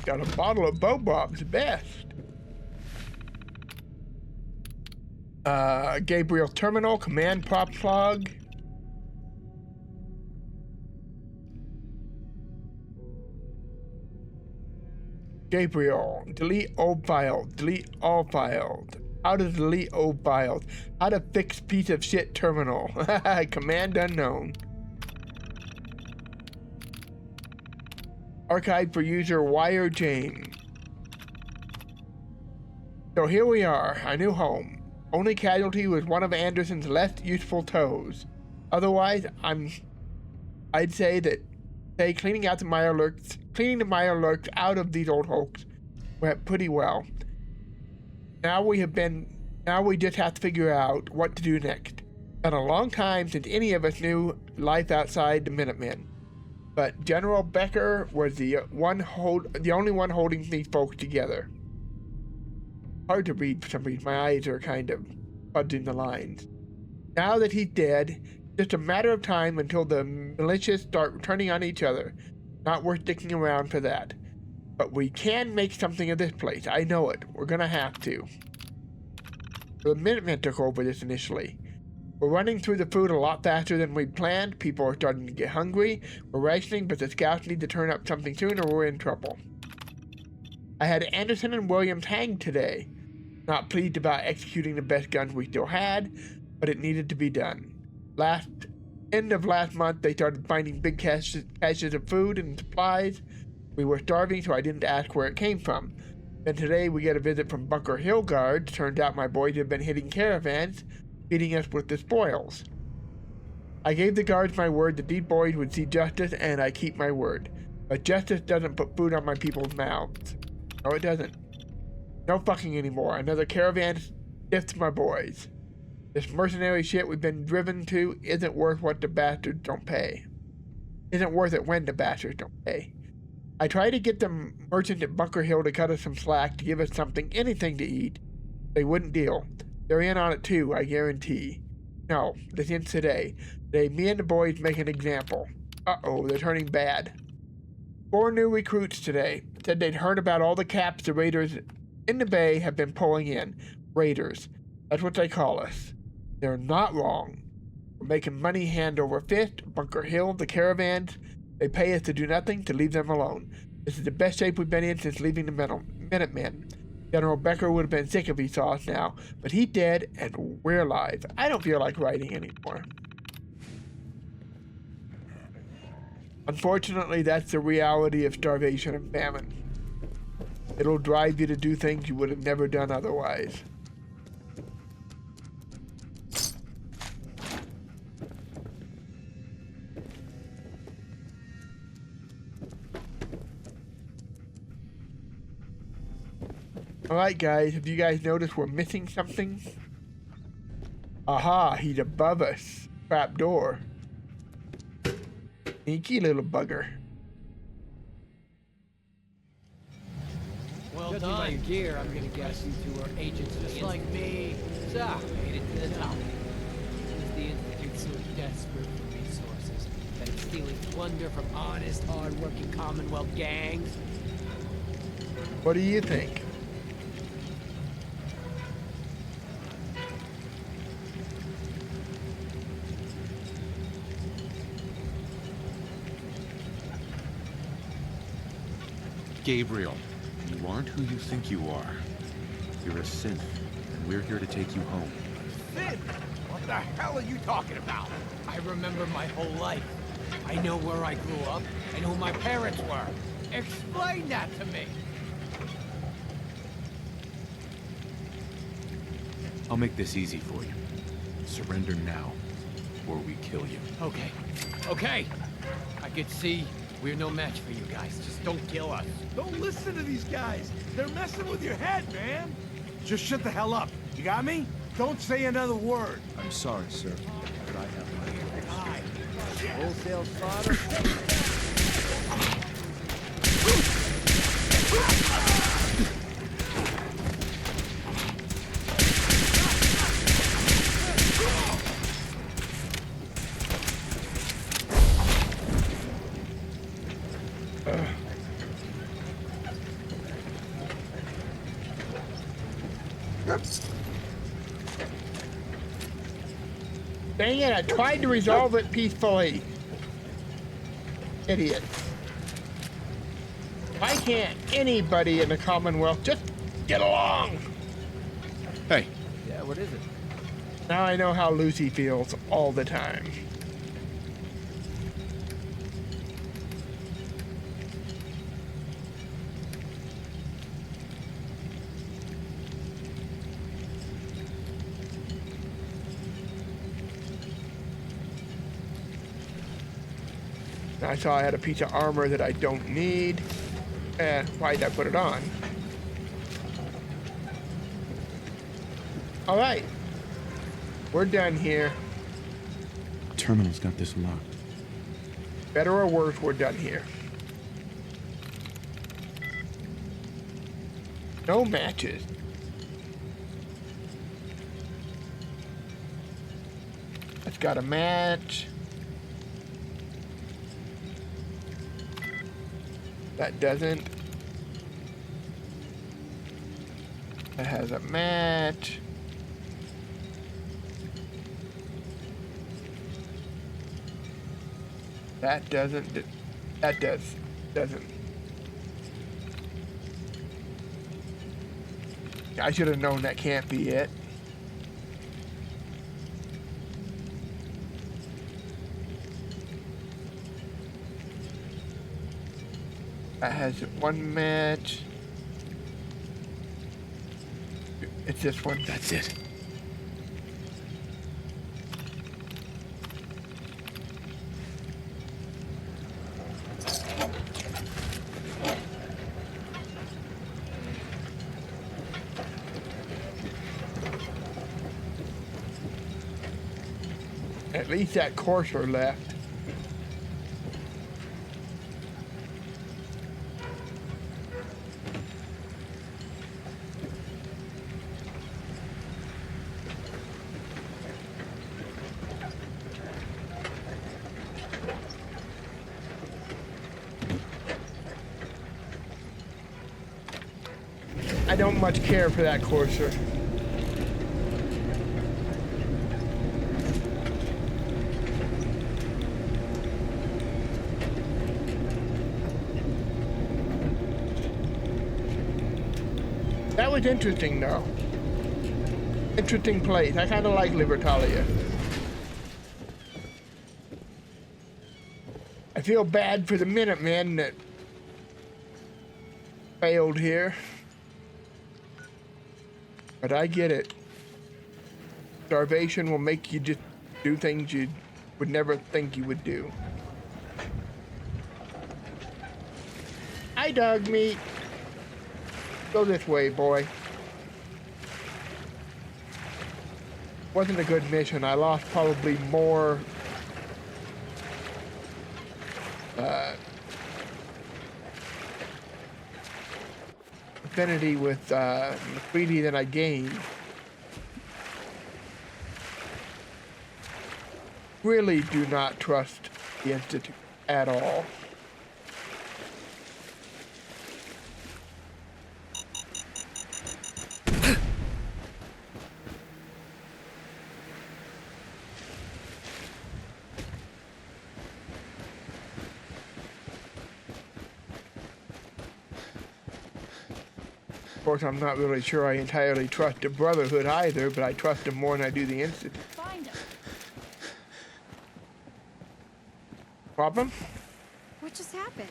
Got a bottle of Bob's Best. Gabriel terminal, command prop plug. Gabriel, delete old files, delete all files. How to delete old files. How to fix piece of shit terminal. Command unknown. Archive for user Wire Jane. So here we are, our new home. Only casualty was one of Anderson's less useful toes. Otherwise, I'd say cleaning the mire lurks out of these old hulks went pretty well. Now we just have to figure out what to do next. Been a long time since any of us knew life outside the Minutemen. But General Becker was the only one holding these folks together. Hard to read for some reason. My eyes are kind of fudging the lines. Now that he's dead, just a matter of time until the militias start turning on each other. Not worth sticking around for that. But we can make something of this place. I know it. We're gonna have to. The Minutemen took over this initially. We're running through the food a lot faster than we planned. People are starting to get hungry. We're rationing, but the scouts need to turn up something soon or we're in trouble. I had Anderson and Williams hanged today. Not pleased about executing the best guns we still had, but it needed to be done. End of last month, they started finding big caches of food and supplies. We were starving, so I didn't ask where it came from. Then today, we get a visit from Bunker Hill Guards. Turns out my boys have been hitting caravans, feeding us with the spoils. I gave the guards my word that these boys would see justice, and I keep my word. But justice doesn't put food on my people's mouths. No, it doesn't. No fucking anymore. Another caravan stiffs my boys. This mercenary shit we've been driven to isn't worth what the bastards don't pay. Isn't worth it when the bastards don't pay. I tried to get the merchant at Bunker Hill to cut us some slack, to give us something, anything to eat. They wouldn't deal. They're in on it too, I guarantee. No, this ends today. Today, me and the boys make an example. Uh-oh, they're turning bad. 4 new recruits today. Said they'd heard about all the caps the raiders in the bay have been pulling in. Raiders. That's what they call us. They're not wrong. We're making money hand over fist. Bunker Hill, the caravans. They pay us to do nothing, to leave them alone. This is the best shape we've been in since leaving the Minutemen. General Becker would have been sick if he saw us now, but he's dead and we're alive. I don't feel like writing anymore. Unfortunately, that's the reality of starvation and famine. It'll drive you to do things you would have never done otherwise. Alright guys, have you guys noticed we're missing something? Aha, he's above us. Trap door. Sneaky little bugger. Well done. By your gear, I'm gonna guess you two are agents just like me. So, made it to the top. Is the Institute so desperate for resources that it's stealing plunder from honest, hard-working Commonwealth gangs? What do you think? Gabriel, you aren't who you think you are. You're a synth, and we're here to take you home. Sid! What the hell are you talking about? I remember my whole life. I know where I grew up and who my parents were. Explain that to me. I'll make this easy for you. Surrender now, or we kill you. Okay. Okay. I could see we're no match for you guys. Just don't kill us. Don't listen to these guys. They're messing with your head, man. Just shut the hell up. You got me? Don't say another word. I'm sorry, sir, but I have my orders. Wholesale slaughter? Dang it, I tried to resolve it peacefully. Idiot. Why can't anybody in the Commonwealth just get along? Hey. Yeah, what is it? Now I know how Lucy feels all the time. I saw I had a piece of armor that I don't need. Why did I put it on? Alright. We're done here. Terminal's got this locked. Better or worse, we're done here. No matches. That's got a match. That doesn't. That has a match. That doesn't. That does. Doesn't. I should have known that can't be it. That has one match. It's this one. That's it. At least that courser left. I don't much care for that courser. That was interesting, though. Interesting place. I kind of like Libertalia. I feel bad for the Minutemen that failed here. But I get it. Starvation will make you just do things you would never think you would do. Hi, dog meat. Go this way, boy. Wasn't a good mission. I lost probably more affinity with MacCready than I gained. Really do not trust the Institute at all. Of course, I'm not really sure I entirely trust the Brotherhood either, but I trust them more than I do the Institute. Find him. Problem? What just happened?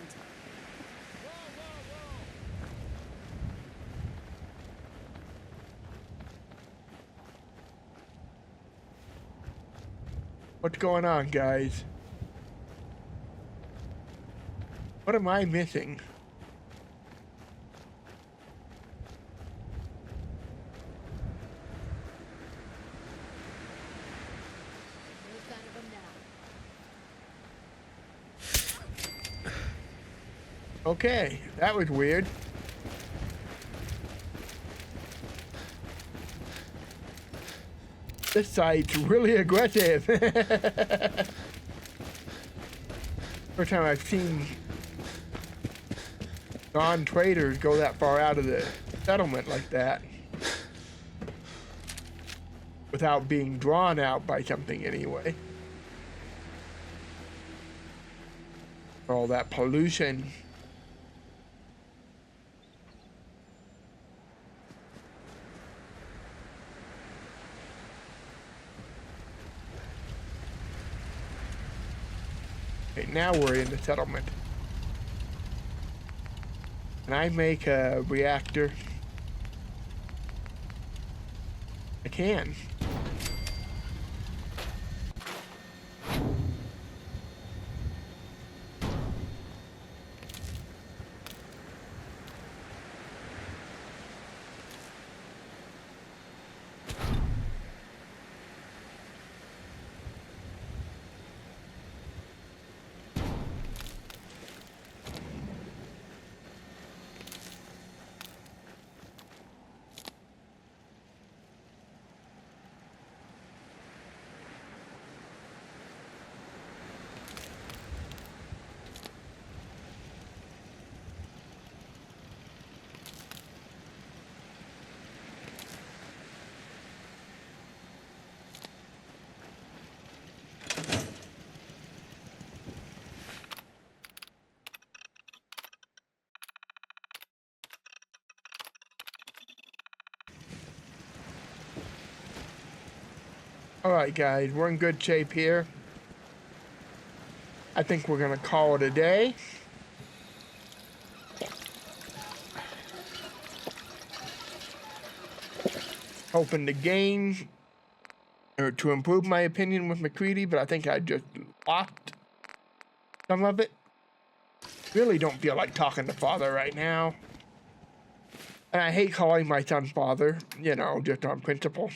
What's going on, guys? What am I missing? Okay, that was weird. This side's really aggressive. First time I've seen non-traders go that far out of the settlement like that. Without being drawn out by something anyway. All that pollution. Okay, now we're in the settlement. Can I make a reactor? I can. Alright guys, we're in good shape here. I think we're gonna call it a day. Hoping to gain or to improve my opinion with MacCready, but I think I just lost some of it. Really don't feel like talking to Father right now. And I hate calling my son Father, you know, just on principle.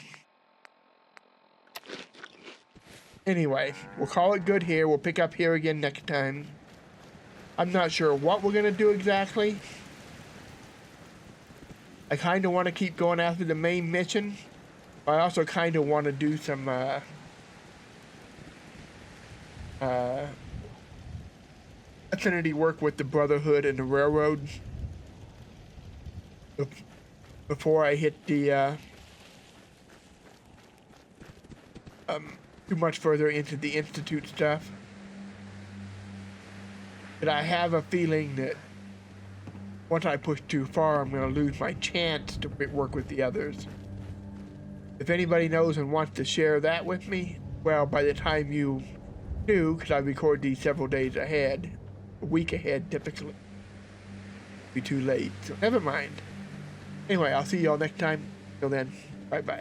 Anyway, we'll call it good here. We'll pick up here again next time. I'm not sure what we're going to do exactly. I kind of want to keep going after the main mission. But I also kind of want to do some affinity work with the Brotherhood and the Railroad before I hit the too much further into the Institute stuff. But I have a feeling that once I push too far, I'm going to lose my chance to work with the others. If anybody knows and wants to share that with me, well, by the time you do, because I record these several days ahead, a week ahead typically, it'll be too late. So never mind. Anyway, I'll see y'all next time. Till then, bye-bye.